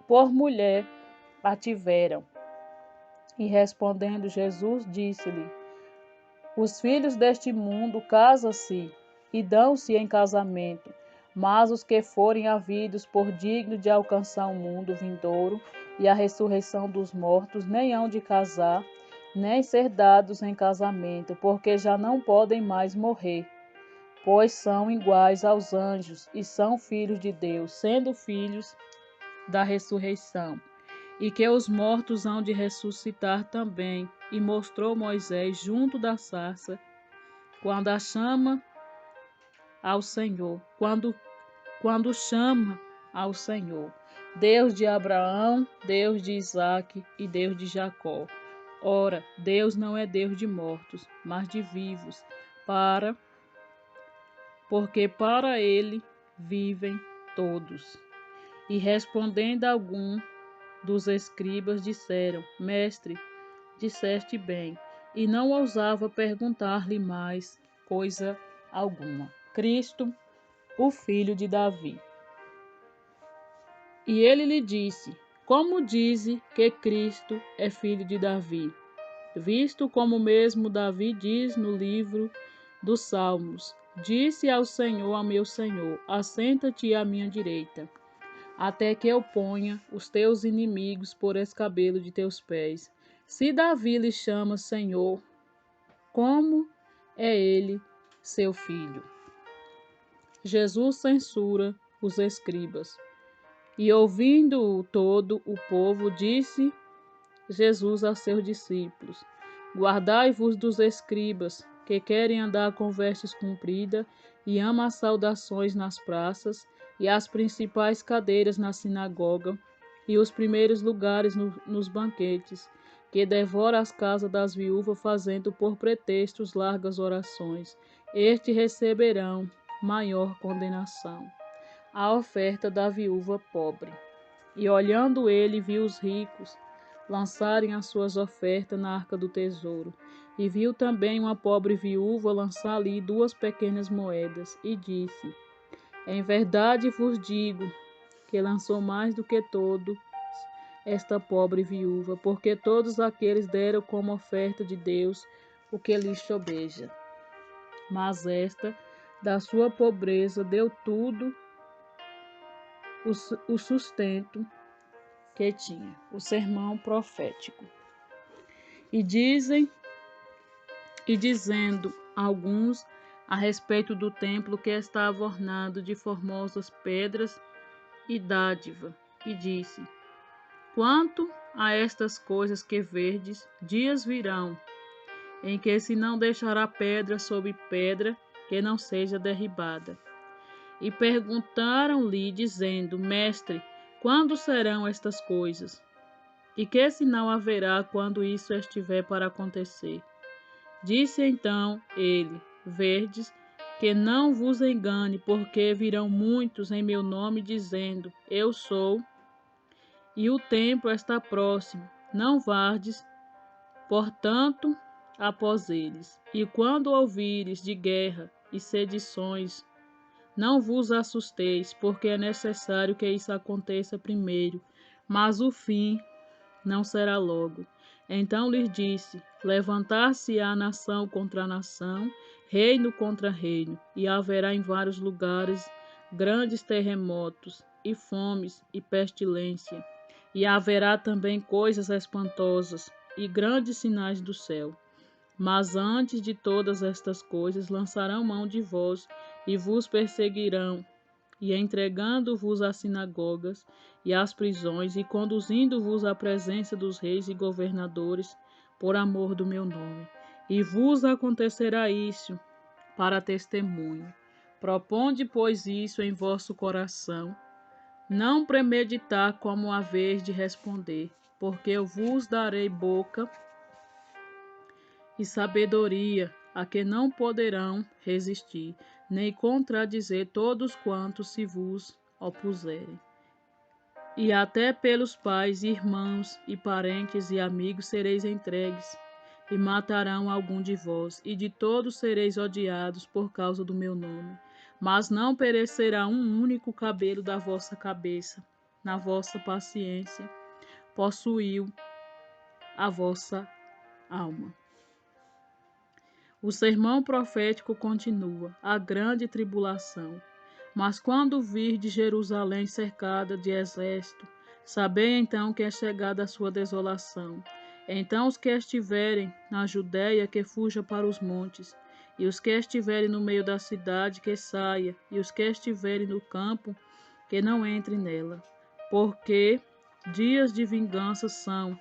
por mulher a tiveram. E respondendo Jesus, disse-lhe: Os filhos deste mundo casam-se e dão-se em casamento, mas os que forem havidos por dignos de alcançar o mundo vindouro e a ressurreição dos mortos, nem hão de casar, nem ser dados em casamento, porque já não podem mais morrer, pois são iguais aos anjos e são filhos de Deus, sendo filhos da ressurreição, e que os mortos hão de ressuscitar também. E mostrou Moisés junto da sarça, quando a chama ao Senhor, quando chama ao Senhor, Deus de Abraão, Deus de Isaque e Deus de Jacó. Ora, Deus não é Deus de mortos, mas de vivos, porque para ele vivem todos. E respondendo algum dos escribas, disseram: Mestre, disseste bem, e não ousava perguntar-lhe mais coisa alguma. Cristo, o filho de Davi. E ele lhe disse: Como dize que Cristo é filho de Davi? Visto como mesmo Davi diz no livro dos Salmos: Disse ao Senhor, a meu Senhor: Assenta-te à minha direita, até que eu ponha os teus inimigos por escabelo de teus pés. Se Davi lhe chama Senhor, como é ele seu filho? Jesus censura os escribas. E ouvindo-o todo o povo, disse Jesus a seus discípulos: Guardai-vos dos escribas, que querem andar com vestes compridas e amam as saudações nas praças e as principais cadeiras na sinagoga e os primeiros lugares nos banquetes, que devora as casas das viúvas, fazendo por pretextos largas orações. Estes receberão maior condenação. A oferta da viúva pobre. E olhando ele, viu os ricos lançarem as suas ofertas na arca do tesouro. E viu também uma pobre viúva lançar ali 2 pequenas moedas, e disse: Em verdade vos digo que lançou mais do que todo esta pobre viúva, porque todos aqueles deram como oferta de Deus o que lhes sobeja. Mas esta, da sua pobreza, deu tudo o sustento que tinha. O sermão profético. E dizendo alguns a respeito do templo que estava ornado de formosas pedras e dádiva, e disse: Quanto a estas coisas que verdes, dias virão, em que se não deixará pedra sobre pedra que não seja derribada. E perguntaram-lhe, dizendo: Mestre, quando serão estas coisas? E que sinal haverá quando isso estiver para acontecer? Disse então ele: Verdes, que não vos engane, porque virão muitos em meu nome, dizendo: Eu sou, e o tempo está próximo. Não vardes, portanto, após eles. E quando ouvires de guerra e sedições, não vos assusteis, porque é necessário que isso aconteça primeiro, mas o fim não será logo. Então lhes disse: Levantar-se-á nação contra nação, reino contra reino, e haverá em vários lugares grandes terremotos, e fomes, e pestilência. E haverá também coisas espantosas, e grandes sinais do céu. Mas antes de todas estas coisas lançarão mão de vós, e vos perseguirão, e entregando-vos às sinagogas e às prisões, e conduzindo-vos à presença dos reis e governadores, por amor do meu nome. E vos acontecerá isso para testemunho. Proponde, pois, isso em vosso coração, não premeditar como haveis de responder, porque eu vos darei boca e sabedoria, a que não poderão resistir, nem contradizer todos quantos se vos opuserem. E até pelos pais, irmãos e parentes e amigos sereis entregues, e matarão algum de vós, e de todos sereis odiados por causa do meu nome. Mas não perecerá um único cabelo da vossa cabeça. Na vossa paciência possuiu a vossa alma. O sermão profético continua: a grande tribulação. Mas quando virdes Jerusalém cercada de exército, sabei então que é chegada a sua desolação. Então os que estiverem na Judéia, que fuja para os montes, e os que estiverem no meio da cidade, que saia, e os que estiverem no campo, que não entrem nela. Porque dias de vingança são,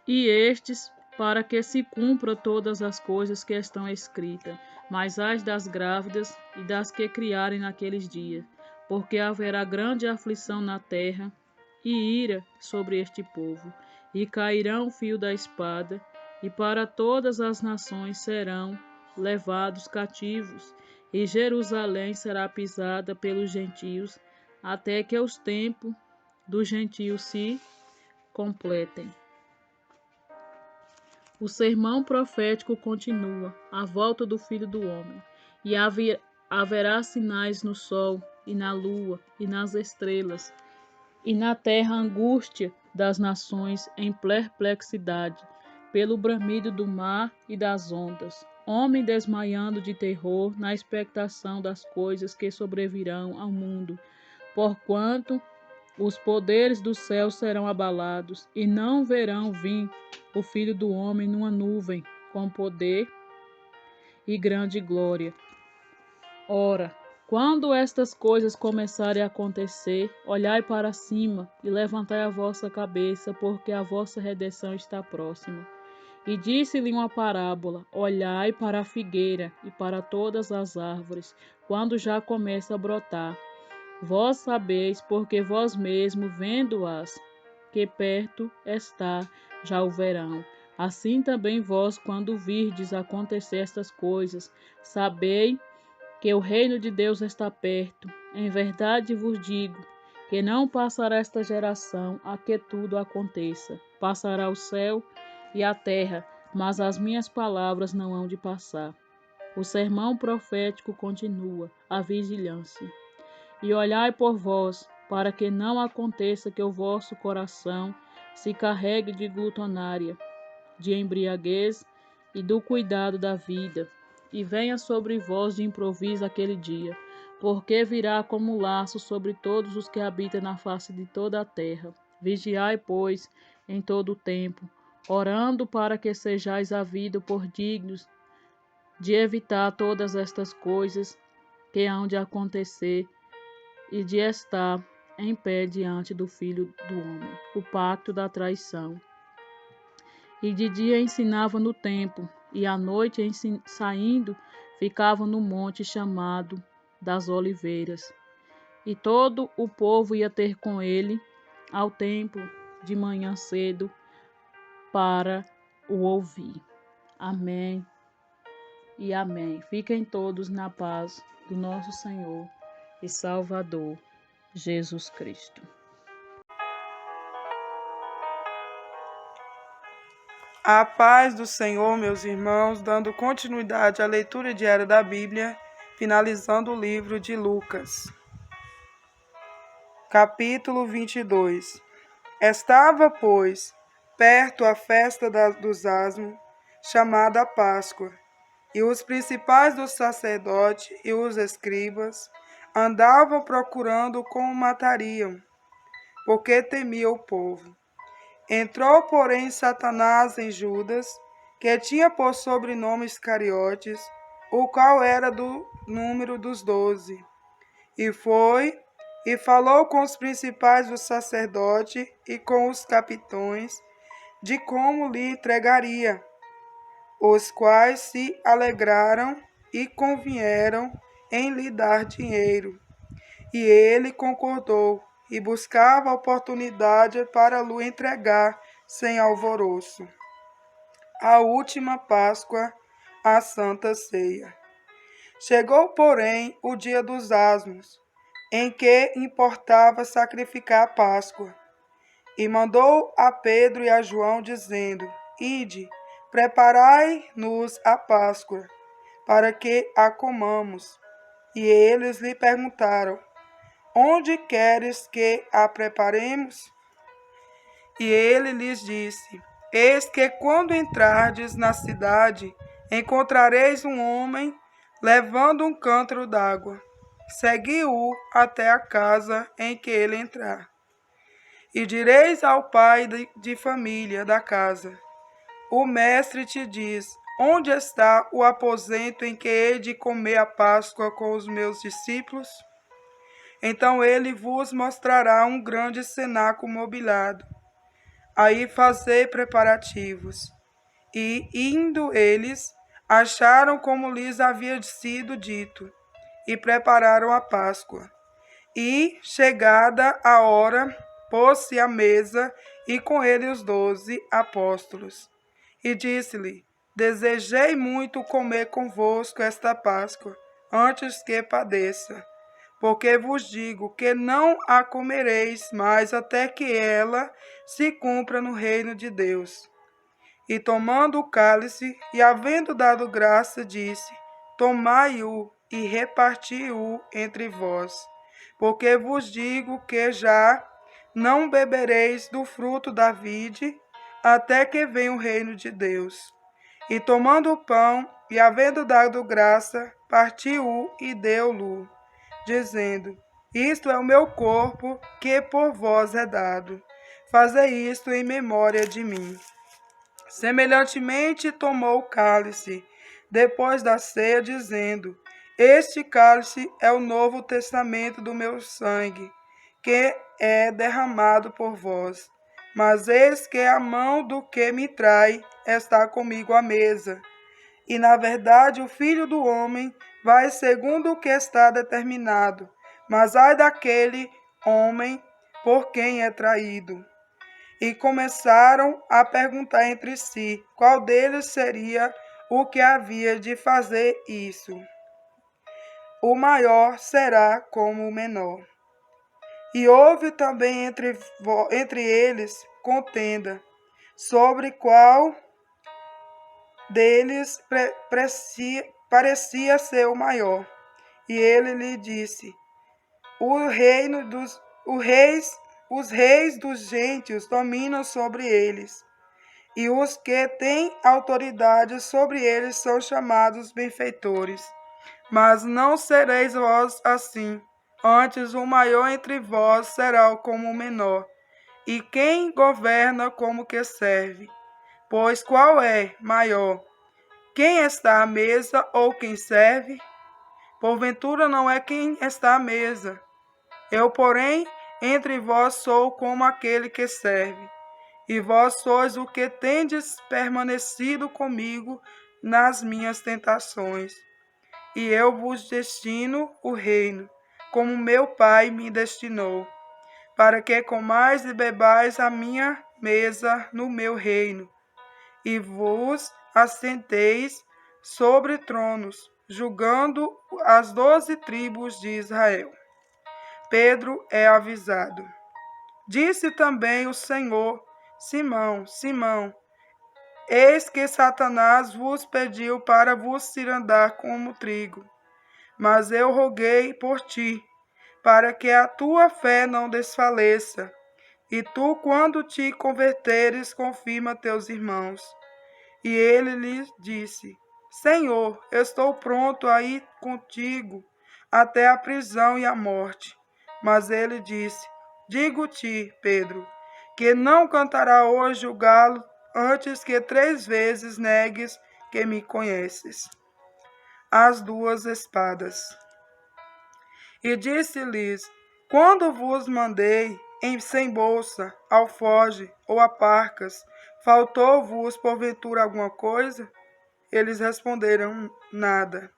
e estes para que se cumpra todas as coisas que estão escritas, mas as das grávidas e das que criarem naqueles dias, porque haverá grande aflição na terra e ira sobre este povo, e cairão o fio da espada, e para todas as nações serão levados cativos, e Jerusalém será pisada pelos gentios, até que os tempos dos gentios se completem. O sermão profético continua: a volta do Filho do Homem. E haverá sinais no sol, e na lua, e nas estrelas, e na terra angústia das nações em perplexidade, pelo bramido do mar e das ondas. Homem desmaiando de terror na expectação das coisas que sobrevirão ao mundo, porquanto os poderes do céu serão abalados, e não verão vir o Filho do Homem numa nuvem, com poder e grande glória. Ora, quando estas coisas começarem a acontecer, olhai para cima e levantai a vossa cabeça, porque a vossa redenção está próxima. E disse-lhe uma parábola: olhai para a figueira e para todas as árvores, quando já começa a brotar. Vós sabeis, porque vós mesmos, vendo-as, que perto está já o verão. Assim também vós, quando virdes acontecer estas coisas, sabei que o reino de Deus está perto. Em verdade vos digo que não passará esta geração a que tudo aconteça. Passará o céu e a terra, mas as minhas palavras não hão de passar. O sermão profético continua, a vigilância. E olhai por vós, para que não aconteça que o vosso coração se carregue de glutonária, de embriaguez e do cuidado da vida, e venha sobre vós de improviso aquele dia, porque virá como laço sobre todos os que habitam na face de toda a terra. Vigiai, pois, em todo o tempo, orando para que sejais havidos por dignos de evitar todas estas coisas que hão de acontecer e de estar em pé diante do Filho do Homem, o pacto da traição. E de dia ensinava no templo, e à noite, saindo, ficava no monte chamado das Oliveiras. E todo o povo ia ter com ele ao templo de manhã cedo para o ouvir. Amém e amém. Fiquem todos na paz do nosso Senhor e Salvador, Jesus Cristo. A paz do Senhor, meus irmãos, dando continuidade à leitura diária da Bíblia, finalizando o livro de Lucas. Capítulo 22. Estava, pois, perto a festa dos Asmos, chamada Páscoa, e os principais dos sacerdotes e os escribas andavam procurando como matariam, porque temiam o povo. Entrou, porém, Satanás em Judas, que tinha por sobrenome Iscariotes, o qual era do número dos 12. E foi e falou com os principais dos sacerdotes e com os capitões, de como lhe entregaria, os quais se alegraram e convieram em lhe dar dinheiro. E ele concordou, e buscava oportunidade para lhe entregar sem alvoroço. A última Páscoa, a Santa Ceia. Chegou, porém, o dia dos Asmos, em que importava sacrificar a Páscoa. E mandou a Pedro e a João, dizendo: Ide, preparai-nos a Páscoa, para que a comamos. E eles lhe perguntaram: Onde queres que a preparemos? E ele lhes disse: Eis que quando entrardes na cidade, encontrareis um homem levando um cântaro d'água. Segui-o até a casa em que ele entrar. E direis ao pai de família da casa: O mestre te diz: Onde está o aposento em que hei de comer a Páscoa com os meus discípulos? Então ele vos mostrará um grande cenáculo mobiliado. Aí fazei preparativos. E, indo eles, acharam como lhes havia sido dito, e prepararam a Páscoa. E, chegada a hora, pôs-se à mesa, e com ele os 12 apóstolos. E disse-lhe: Desejei muito comer convosco esta Páscoa, antes que padeça. Porque vos digo que não a comereis mais até que ela se cumpra no reino de Deus. E tomando o cálice, e havendo dado graça, disse: Tomai-o e reparti-o entre vós. Porque vos digo que já não bebereis do fruto da vide, até que venha o reino de Deus. E tomando o pão, e havendo dado graça, partiu-o e deu-lo, dizendo: Isto é o meu corpo, que por vós é dado. Fazei isto em memória de mim. Semelhantemente tomou o cálice, depois da ceia, dizendo: Este cálice é o novo testamento do meu sangue, que é derramado por vós. Mas eis que a mão do que me trai está comigo à mesa. E, na verdade, o Filho do Homem vai segundo o que está determinado. Mas ai daquele homem por quem é traído. E começaram a perguntar entre si qual deles seria o que havia de fazer isso. O maior será como o menor. E houve também entre eles contenda, sobre qual deles parecia ser o maior. E ele lhe disse: os reis dos gentios dominam sobre eles, e os que têm autoridade sobre eles são chamados benfeitores. Mas não sereis vós assim. Antes, o maior entre vós será como o menor, e quem governa como que serve. Pois qual é maior? Quem está à mesa ou quem serve? Porventura não é quem está à mesa. Eu, porém, entre vós sou como aquele que serve. E vós sois o que tendes permanecido comigo nas minhas tentações. E eu vos destino o reino, como meu Pai me destinou, para que comais e bebais a minha mesa no meu reino, e vos assenteis sobre tronos, julgando as 12 tribos de Israel. Pedro é avisado. Disse também o Senhor: Simão, Simão, eis que Satanás vos pediu para vos cirandar como trigo. Mas eu roguei por ti, para que a tua fé não desfaleça. E tu, quando te converteres, confirma teus irmãos. E ele lhe disse: Senhor, eu estou pronto a ir contigo até a prisão e a morte. Mas ele disse: Digo-te, Pedro, que não cantará hoje o galo antes que 3 vezes negues que me conheces. As 2 espadas. E disse-lhes: Quando vos mandei sem bolsa, alforge ou aparcas, faltou-vos porventura alguma coisa? Eles responderam: Nada.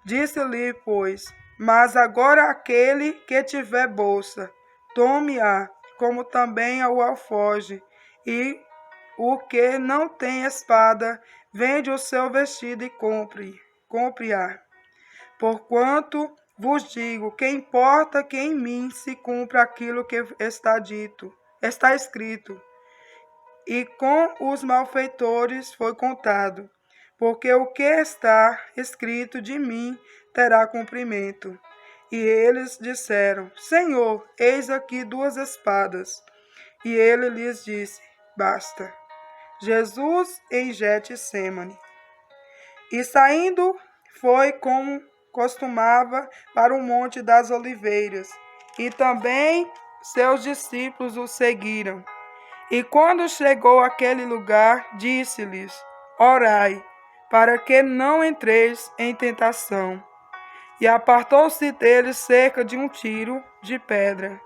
Disse-lhe, pois: Mas agora aquele que tiver bolsa, tome-a, como também o alforge, e o que não tem espada, vende o seu vestido e compre-a. Porquanto vos digo que importa que em mim se cumpra aquilo que está escrito. E com os malfeitores foi contado, porque o que está escrito de mim terá cumprimento. E eles disseram: Senhor, eis aqui 2 espadas. E ele lhes disse: Basta. Jesus em Getsêmani. E saindo, foi como costumava para o Monte das Oliveiras, e também seus discípulos o seguiram. E quando chegou àquele lugar, disse-lhes: Orai, para que não entreis em tentação. E apartou-se deles cerca de 1 tiro de pedra,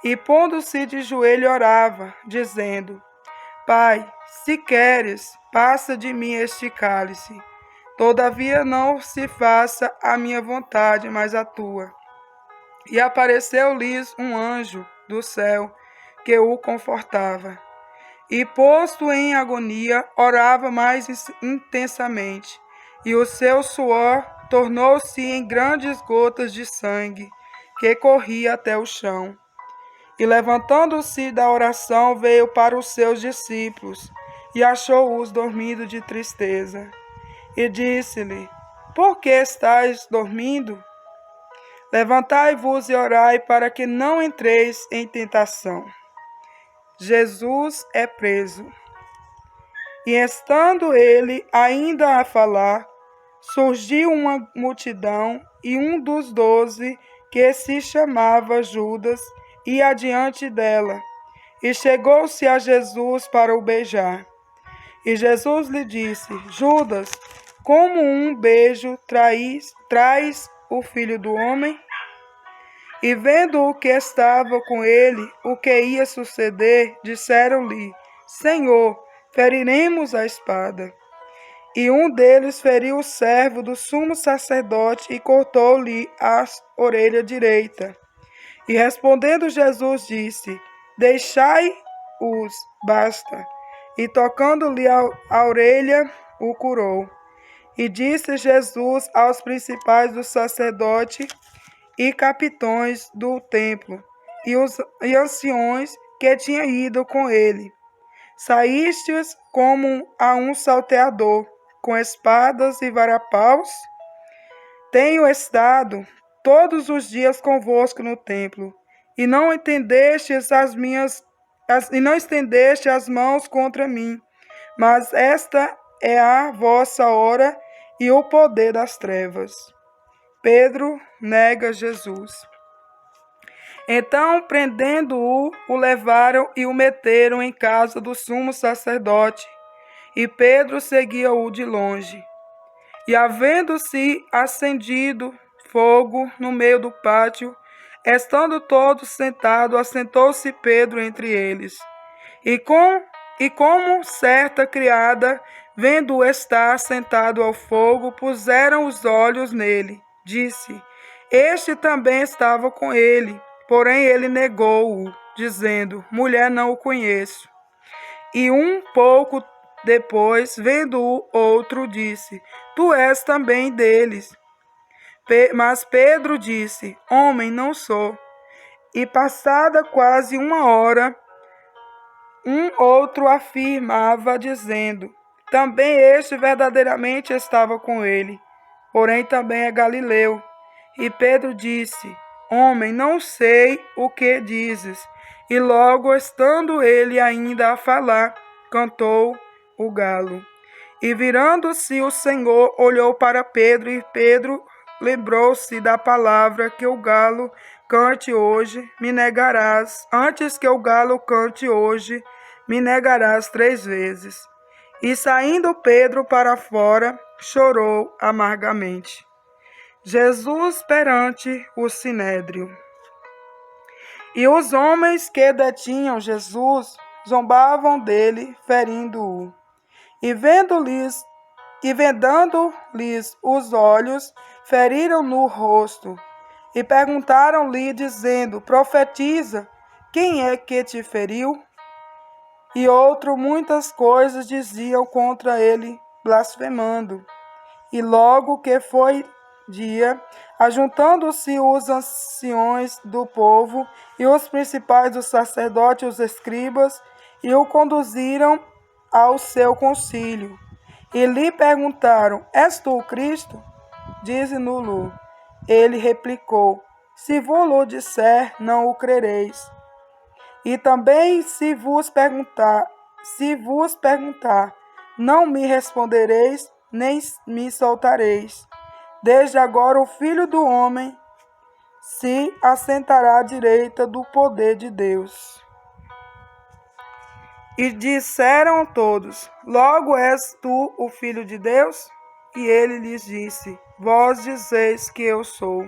e pondo-se de joelho orava, dizendo: Pai, se queres, passa de mim este cálice. Todavia não se faça a minha vontade, mas a tua. E apareceu-lhes um anjo do céu que o confortava. E posto em agonia, orava mais intensamente, e o seu suor tornou-se em grandes gotas de sangue, que corria até o chão. E levantando-se da oração, veio para os seus discípulos, e achou-os dormindo de tristeza. E disse-lhe: Por que estáis dormindo? Levantai-vos e orai, para que não entreis em tentação. Jesus é preso. E estando ele ainda a falar, surgiu uma multidão, e um dos 12, que se chamava Judas, ia adiante dela, e chegou-se a Jesus para o beijar. E Jesus lhe disse: Judas, como um beijo traz o Filho do Homem? E vendo o que estava com ele, o que ia suceder, disseram-lhe: Senhor, feriremos a espada. E um deles feriu o servo do sumo sacerdote e cortou-lhe a orelha direita. E respondendo Jesus disse: Deixai-os, basta. E tocando-lhe a orelha, o curou. E disse Jesus aos principais dos sacerdotes e capitões do templo: e anciões que tinham ido com ele. Saístes como a um salteador, com espadas e varapaus? Tenho estado todos os dias convosco no templo, e não estendeste as mãos contra mim, mas esta é a vossa hora e o poder das trevas. Pedro nega Jesus. Então, prendendo-o, o levaram e o meteram em casa do sumo sacerdote, e Pedro seguia-o de longe. E havendo-se acendido fogo no meio do pátio, estando todos sentados, assentou-se Pedro entre eles. E como certa criada, vendo-o estar sentado ao fogo, puseram os olhos nele. Disse: Este também estava com ele. Porém ele negou-o, dizendo: Mulher, não o conheço. E um pouco depois, vendo-o outro, disse: Tu és também deles. Mas Pedro disse: Homem, não sou. E passada quase uma hora, um outro afirmava, dizendo: Também este verdadeiramente estava com ele, porém também é galileu. E Pedro disse: Homem, não sei o que dizes. E logo, estando ele ainda a falar, cantou o galo. E virando-se o Senhor, olhou para Pedro, e Pedro lembrou-se da palavra: que o galo cante hoje, me negarás. Antes que o galo cante hoje, me negarás 3 vezes. E saindo Pedro para fora, chorou amargamente. Jesus perante o sinédrio. E os homens que detinham Jesus zombavam dele, ferindo-o. E vendando-lhes os olhos, feriram-no o rosto. E perguntaram-lhe, dizendo: Profetiza, quem é que te feriu? E outro muitas coisas diziam contra ele, blasfemando. E logo que foi dia, ajuntando-se os anciões do povo e os principais dos sacerdotes e os escribas, e o conduziram ao seu concílio. E lhe perguntaram: És tu o Cristo? Dize-no-lo. Ele replicou: Se vos disser, não o crereis. E também se vos perguntar, não me respondereis, nem me soltareis. Desde agora o Filho do Homem se assentará à direita do poder de Deus. E disseram todos: Logo és tu o Filho de Deus? E ele lhes disse: Vós dizeis que eu sou.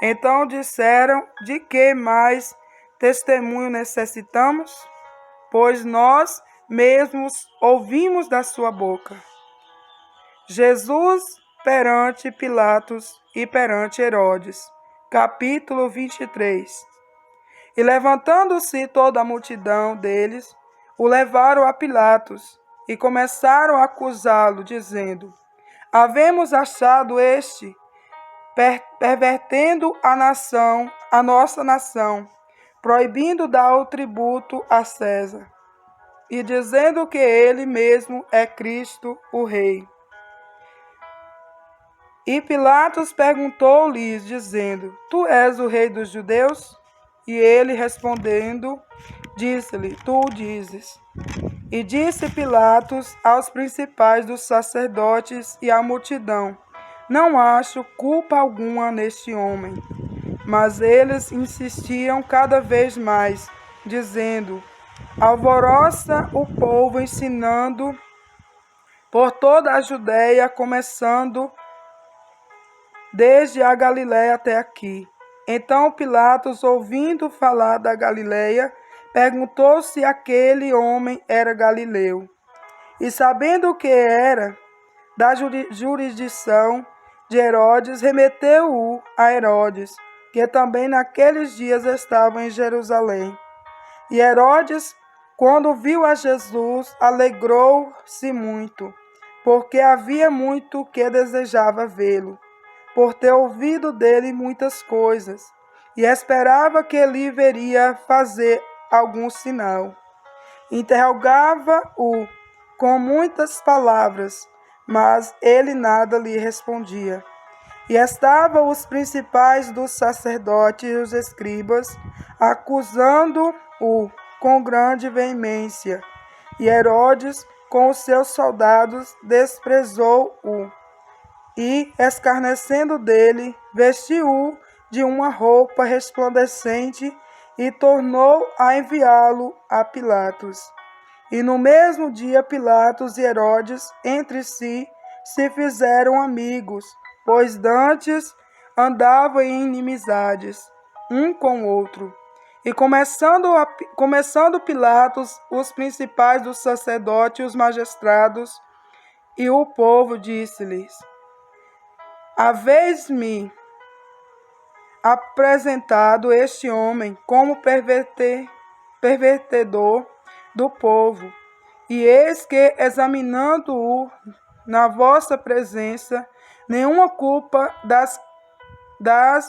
Então disseram: De que mais testemunho necessitamos? Pois nós mesmos ouvimos da sua boca. Jesus perante Pilatos e perante Herodes. Capítulo 23. E levantando-se toda a multidão deles, o levaram a Pilatos e começaram a acusá-lo, dizendo: Havemos achado este pervertendo a nossa nação, proibindo dar o tributo a César, e dizendo que ele mesmo é Cristo, o Rei. E Pilatos perguntou-lhes, dizendo: Tu és o rei dos judeus? E ele, respondendo, disse-lhe: Tu o dizes. E disse Pilatos aos principais dos sacerdotes e à multidão: Não acho culpa alguma neste homem. Mas eles insistiam cada vez mais, dizendo: Alvoroça o povo, ensinando por toda a Judéia, começando desde a Galiléia até aqui. Então Pilatos, ouvindo falar da Galiléia, perguntou se aquele homem era galileu. E sabendo que era da jurisdição de Herodes, remeteu-o a Herodes, que também naqueles dias estava em Jerusalém. E Herodes, quando viu a Jesus, alegrou-se muito, porque havia muito que desejava vê-lo, por ter ouvido dele muitas coisas. e esperava que lhe veria fazer algum sinal. Interrogava-o com muitas palavras, mas ele nada lhe respondia. E estavam os principais dos sacerdotes e os escribas, acusando-o com grande veemência. E Herodes, com os seus soldados, desprezou-o e, escarnecendo dele, vestiu-o de uma roupa resplandecente e tornou a enviá-lo a Pilatos. E no mesmo dia Pilatos e Herodes entre si se fizeram amigos, pois dantes andavam em inimizades um com o outro. E começando Pilatos, os principais dos sacerdotes e os magistrados e o povo disse-lhes: haveis-me apresentado este homem como pervertedor do povo, e eis que, examinando-o na vossa presença, nenhuma culpa das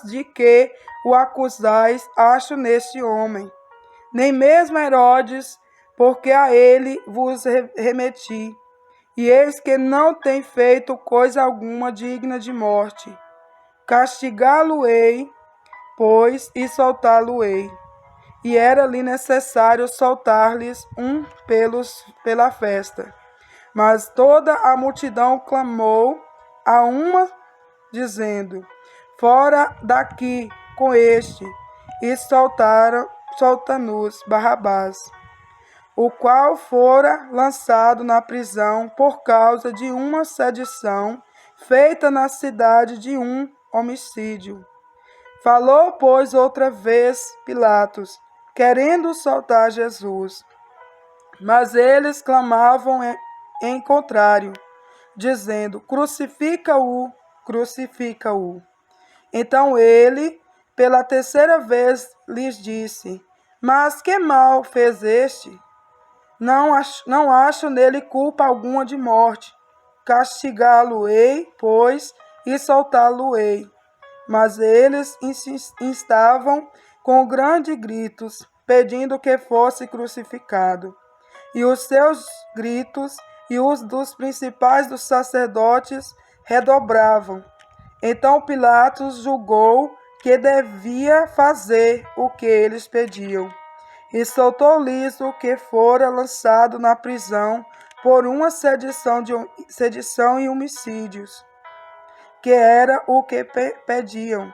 de que o acusais acho neste homem, nem mesmo Herodes, porque a ele vos remeti. E eis que não tem feito coisa alguma digna de morte. Castigá-lo-ei, pois, e soltá-lo-ei. E era-lhe necessário soltar-lhes pela festa. Mas toda a multidão clamou a uma, dizendo: fora daqui com este, e solta-nos Barrabás, o qual fora lançado na prisão por causa de uma sedição feita na cidade de um homicídio. Falou, pois, outra vez Pilatos, querendo soltar Jesus. Mas eles clamavam em contrário, dizendo: crucifica-o, crucifica-o. Então ele, pela terceira vez, lhes disse: mas que mal fez este? Não acho nele culpa alguma de morte. Castigá-lo-ei, pois, e soltá-lo-ei. Mas eles instavam com grandes gritos, pedindo que fosse crucificado. E os seus gritos e os dos principais dos sacerdotes redobravam. Então Pilatos julgou que devia fazer o que eles pediam, e soltou-lhes o que fora lançado na prisão por uma sedição e homicídios, que era o que pediam,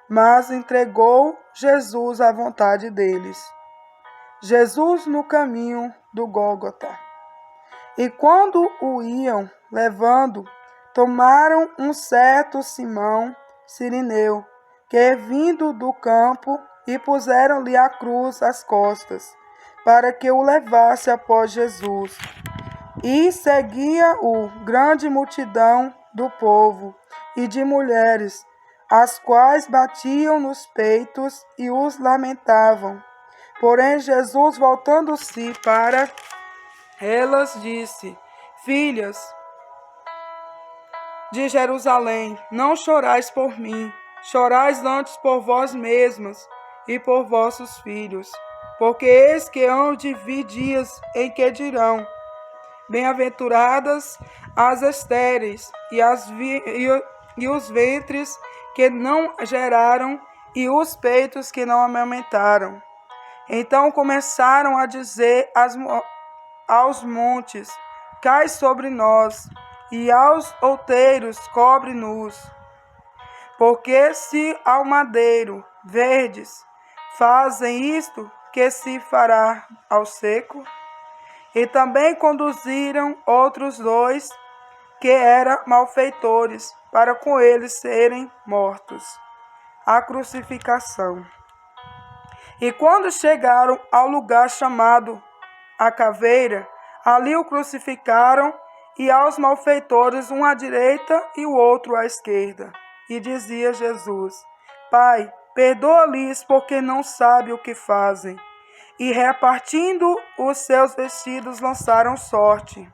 mas entregou Jesus à vontade deles. Jesus no caminho do Gólgota. E quando o iam levando, tomaram um certo Simão Cirineu, que vindo do campo, e puseram-lhe a cruz às costas, para que o levasse após Jesus. E seguia-o grande multidão do povo e de mulheres, as quais batiam nos peitos e os lamentavam. Porém, Jesus, voltando-se para elas, disse: filhas de Jerusalém, não chorais por mim, chorais antes por vós mesmas e por vossos filhos, porque eis que hão de vir dias em que dirão: bem-aventuradas as estéreis e os ventres que não geraram e os peitos que não amamentaram. Então começaram a dizer aos montes: cai sobre nós, e aos outeiros cobre-nos. Porque se ao madeiro verdes fazem isto, que se fará ao seco? E também conduziram outros dois, que eram malfeitores, para com eles serem mortos. A crucificação. E quando chegaram ao lugar chamado a Caveira, ali o crucificaram, e aos malfeitores um à direita e o outro à esquerda. E dizia Jesus: Pai, perdoa-lhes, porque não sabem o que fazem. E repartindo os seus vestidos, lançaram sorte.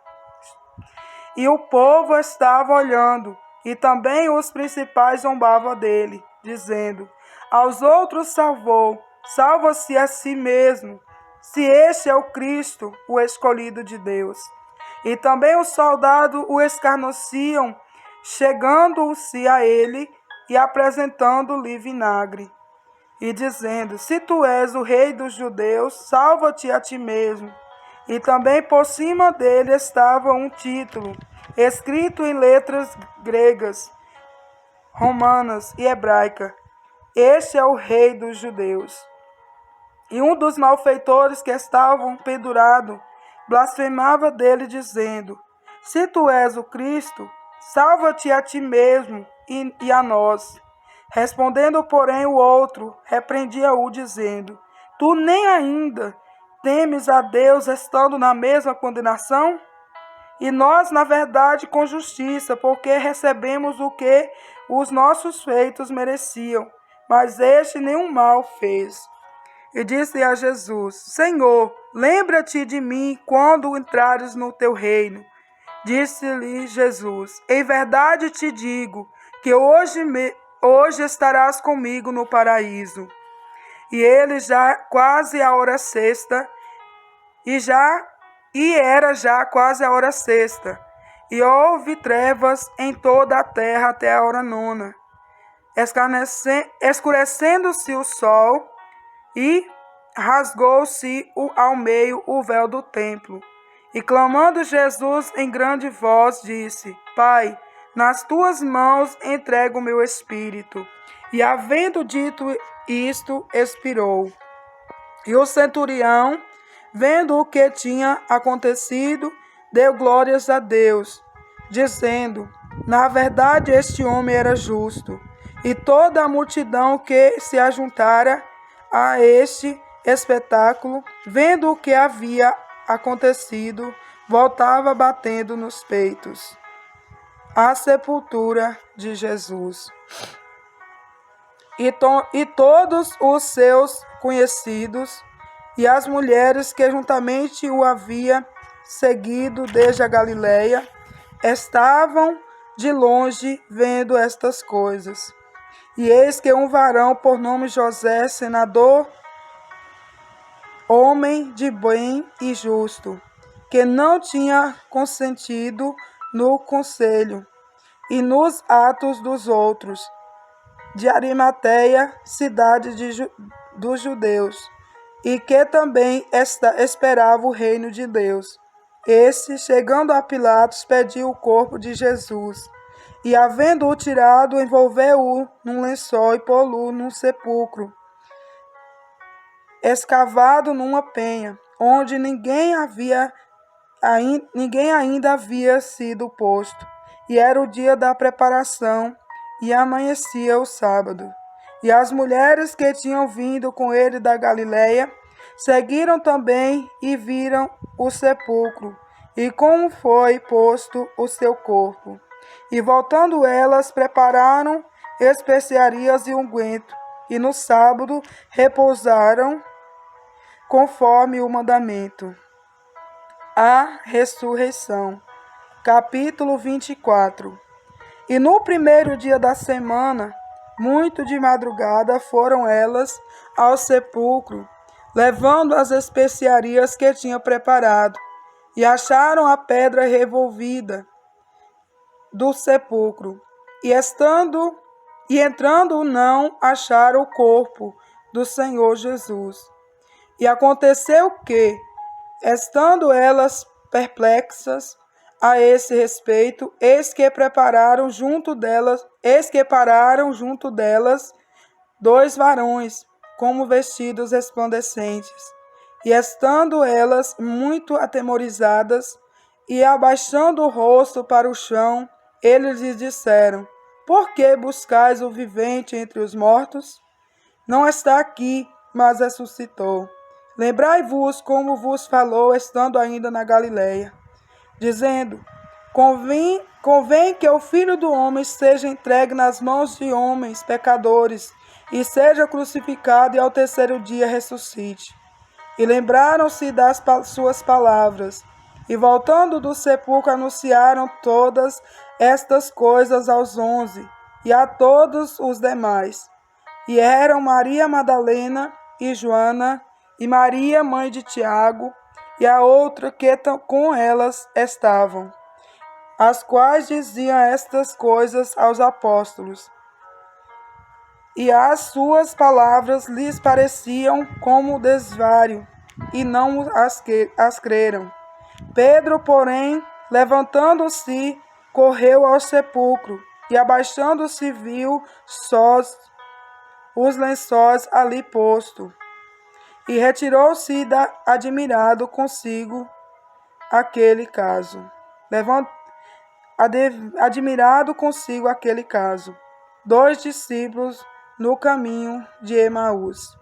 E o povo estava olhando, e também os principais zombavam dele, dizendo: Aos outros salvou, salva-se a si mesmo, se este é o Cristo, o escolhido de Deus. E também os soldados o escarneciam, chegando-se a ele e apresentando-lhe vinagre, e dizendo: se tu és o rei dos judeus, salva-te a ti mesmo. E também por cima dele estava um título, escrito em letras gregas, romanas e hebraicas: este é o rei dos judeus. E um dos malfeitores que estavam pendurados blasfemava dele, dizendo: se tu és o Cristo, salva-te a ti mesmo e a nós. Respondendo, porém, o outro repreendia-o, dizendo: tu nem ainda temes a Deus, estando na mesma condenação? E nós, na verdade, com justiça, porque recebemos o que os nossos feitos mereciam, mas este nenhum mal fez. E disse a Jesus: Senhor, lembra-te de mim quando entrares no teu reino. Disse-lhe Jesus: em verdade te digo que hoje estarás comigo no paraíso. E ele já quase a hora sexta, e era já quase a hora sexta, e houve trevas em toda a terra até a hora nona. Escurecendo-se o sol, e rasgou-se ao meio o véu do templo. E clamando Jesus em grande voz, disse: Pai, nas tuas mãos entrego o meu espírito. E havendo dito isto, expirou. E o centurião, vendo o que tinha acontecido, deu glórias a Deus, dizendo: na verdade este homem era justo. E toda a multidão que se ajuntara a este espetáculo, vendo o que havia acontecido, voltava batendo nos peitos. A sepultura de Jesus. E todos os seus conhecidos e as mulheres que juntamente o havia seguido desde a Galileia estavam de longe vendo estas coisas. E eis que um varão por nome José, senador, homem de bem e justo, que não tinha consentido no conselho e nos atos dos outros, de Arimateia, cidade dos judeus, e que também esperava o reino de Deus. Esse, chegando a Pilatos, pediu o corpo de Jesus, e havendo-o tirado, envolveu-o num lençol e pô-lo num sepulcro, escavado numa penha, onde ninguém ainda havia sido posto. E era o dia da preparação, e amanhecia o sábado. E as mulheres que tinham vindo com ele da Galileia seguiram também e viram o sepulcro, e como foi posto o seu corpo. E voltando elas, prepararam especiarias e unguento, e no sábado repousaram conforme o mandamento. A ressurreição. Capítulo 24. E no primeiro dia da semana, muito de madrugada, foram elas ao sepulcro, levando as especiarias que tinha preparado, e acharam a pedra revolvida do sepulcro, e entrando não acharam o corpo do Senhor Jesus. E aconteceu que, estando elas perplexas a esse respeito, eis que pararam junto delas 2 varões, como vestidos resplandecentes. E estando elas muito atemorizadas, e abaixando o rosto para o chão, eles lhes disseram: por que buscais o vivente entre os mortos? Não está aqui, mas ressuscitou. Lembrai-vos como vos falou, estando ainda na Galileia, dizendo: convém que o Filho do Homem seja entregue nas mãos de homens pecadores, e seja crucificado, e ao terceiro dia ressuscite. E lembraram-se das suas palavras, e voltando do sepulcro anunciaram todas estas coisas aos 11 e a todos os demais. E eram Maria Madalena e Joana, e Maria, mãe de Tiago, e a outra que com elas estavam, as quais diziam estas coisas aos apóstolos. E as suas palavras lhes pareciam como desvario, e não as creram. Pedro, porém, levantando-se, correu ao sepulcro, e abaixando-se viu sós os lençóis ali posto, e retirou-se admirado consigo aquele caso. Admirado consigo aquele caso. 2 discípulos no caminho de Emaús.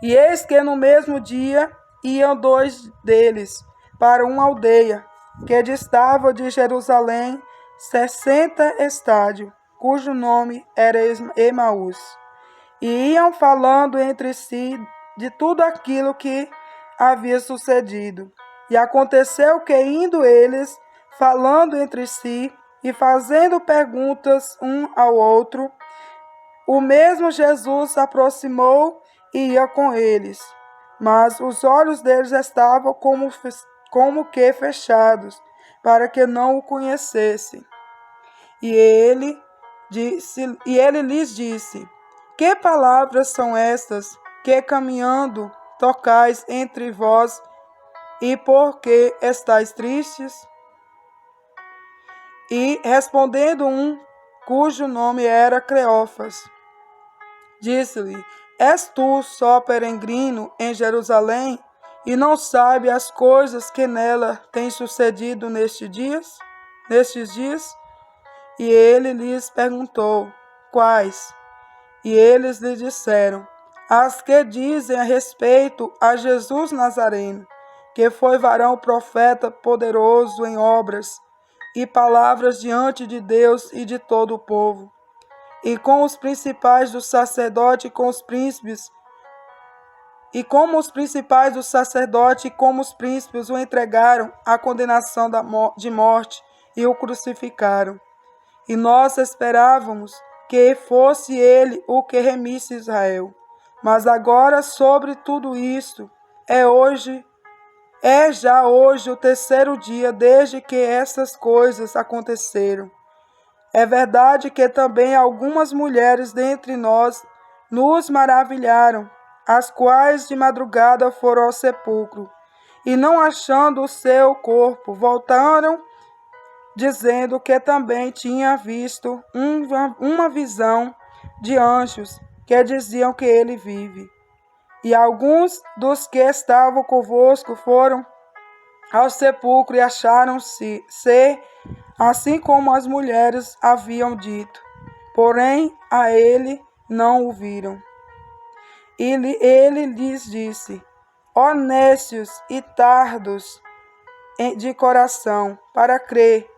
E eis que no mesmo dia iam 2 deles para uma aldeia que distava de Jerusalém 60 estádios, cujo nome era Emaús. E iam falando entre si de tudo aquilo que havia sucedido. E aconteceu que, indo eles, falando entre si e fazendo perguntas um ao outro, o mesmo Jesus se aproximou e ia com eles. Mas os olhos deles estavam como que fechados, para que não o conhecessem. E ele lhes disse: que palavras são estas que caminhando tocais entre vós, e por que estáis tristes? E respondendo um, cujo nome era Cleófas, disse-lhe: és tu só peregrino em Jerusalém, e não sabe as coisas que nela têm sucedido nestes dias? E ele lhes perguntou: quais? E eles lhe disseram: as que dizem a respeito a Jesus Nazareno, que foi varão profeta poderoso em obras e palavras diante de Deus e de todo o povo. E com os principais dos sacerdotes e com os príncipes, o entregaram à condenação de morte e o crucificaram. E nós esperávamos que fosse ele o que remisse Israel. Mas agora sobre tudo isto, é já hoje o 3º dia desde que essas coisas aconteceram. É verdade que também algumas mulheres dentre nós nos maravilharam, as quais de madrugada foram ao sepulcro, e não achando o seu corpo, voltaram, dizendo que também tinha visto uma visão de anjos, que diziam que ele vive. E alguns dos que estavam convosco foram ao sepulcro e acharam-se ser assim como as mulheres haviam dito, porém a ele não o viram. E ele lhes disse: ó nécios e tardos de coração, para crer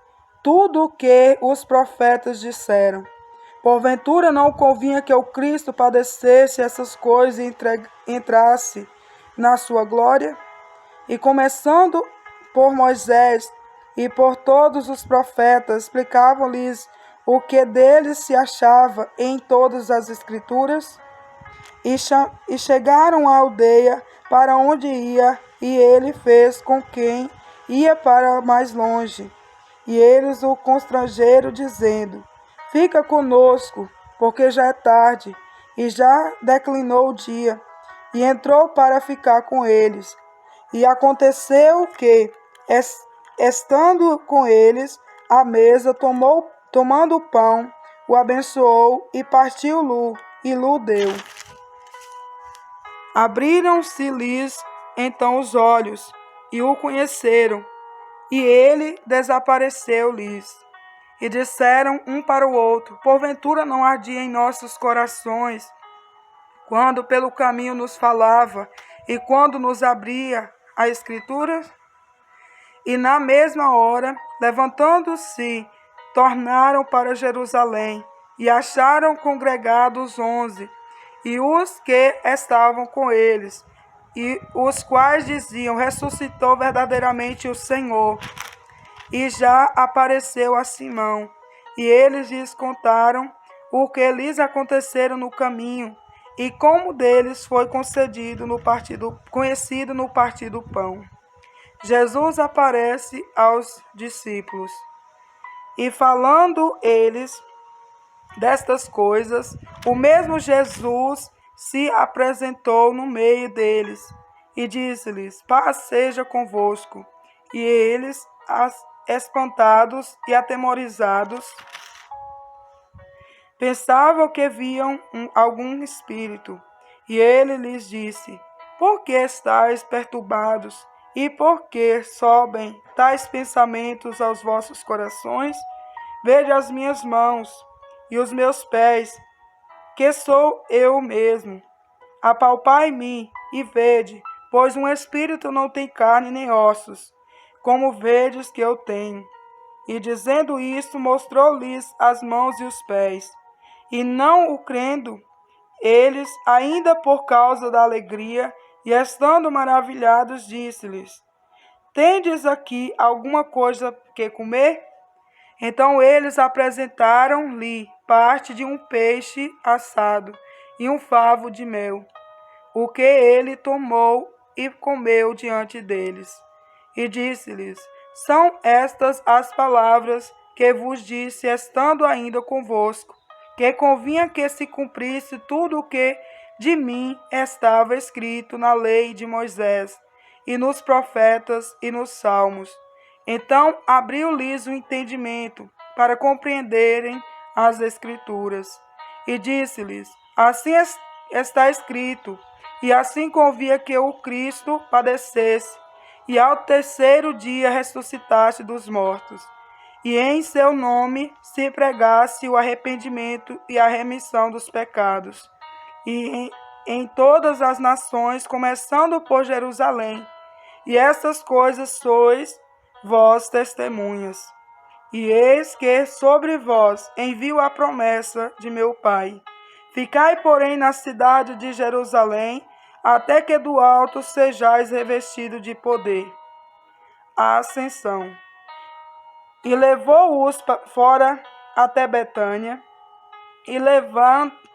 tudo o que os profetas disseram. Porventura não convinha que o Cristo padecesse essas coisas e entrasse na sua glória? E começando por Moisés e por todos os profetas, explicavam-lhes o que deles se achava em todas as Escrituras. E chegaram à aldeia para onde ia, e ele fez com quem ia para mais longe. E eles o constrangeram, dizendo: fica conosco, porque já é tarde, e já declinou o dia. E entrou para ficar com eles. E aconteceu que, estando com eles à mesa, tomando o pão, o abençoou e partiu-lo, e lhe deu. Abriram-se-lhes então os olhos, e o conheceram, e ele desapareceu-lhes. E disseram um para o outro: porventura não ardia em nossos corações, quando pelo caminho nos falava, e quando nos abria a Escritura? E na mesma hora, levantando-se, tornaram para Jerusalém, e acharam congregados 11, e os que estavam com eles, e os quais diziam: ressuscitou verdadeiramente o Senhor, e já apareceu a Simão. E eles lhes contaram o que lhes aconteceram no caminho, e como deles foi conhecido no partir do pão. Jesus aparece aos discípulos, e falando eles destas coisas, o mesmo Jesus se apresentou no meio deles, e disse-lhes: paz seja convosco. E eles, espantados e atemorizados, pensavam que viam algum espírito. E ele lhes disse: por que estáis perturbados? E por que sobem tais pensamentos aos vossos corações? Vede as minhas mãos e os meus pés, que sou eu mesmo. Apalpai-me e vede, pois um espírito não tem carne nem ossos, como vedes que eu tenho. E dizendo isto, mostrou-lhes as mãos e os pés. E não o crendo, eles, ainda por causa da alegria, e estando maravilhados, disse-lhes: tendes aqui alguma coisa que comer? Então eles apresentaram-lhe parte de um peixe assado e um favo de mel, o que ele tomou e comeu diante deles. E disse-lhes: são estas as palavras que vos disse, estando ainda convosco, que convinha que se cumprisse tudo o que de mim estava escrito na lei de Moisés, e nos profetas e nos salmos. Então abriu-lhes o entendimento para compreenderem as Escrituras. E disse-lhes: assim está escrito, e assim convinha que o Cristo padecesse, e ao terceiro dia ressuscitasse dos mortos, e em seu nome se pregasse o arrependimento e a remissão dos pecados, e em todas as nações, começando por Jerusalém. E estas coisas sois vós testemunhas. E eis que sobre vós envio a promessa de meu Pai. Ficai, porém, na cidade de Jerusalém, até que do alto sejais revestido de poder. A ascensão. E levou-os fora até Betânia, e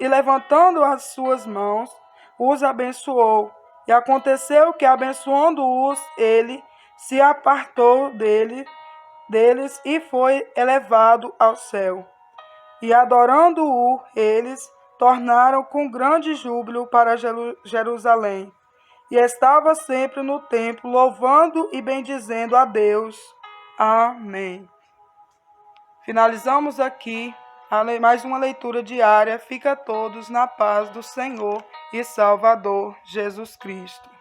levantando as suas mãos, os abençoou. E aconteceu que, abençoando-os, ele se apartou deles e foi elevado ao céu. E adorando-o, eles tornaram com grande júbilo para Jerusalém. E estava sempre no templo, louvando e bendizendo a Deus. Amém. Finalizamos aqui mais uma leitura diária. Fica todos na paz do Senhor e Salvador Jesus Cristo.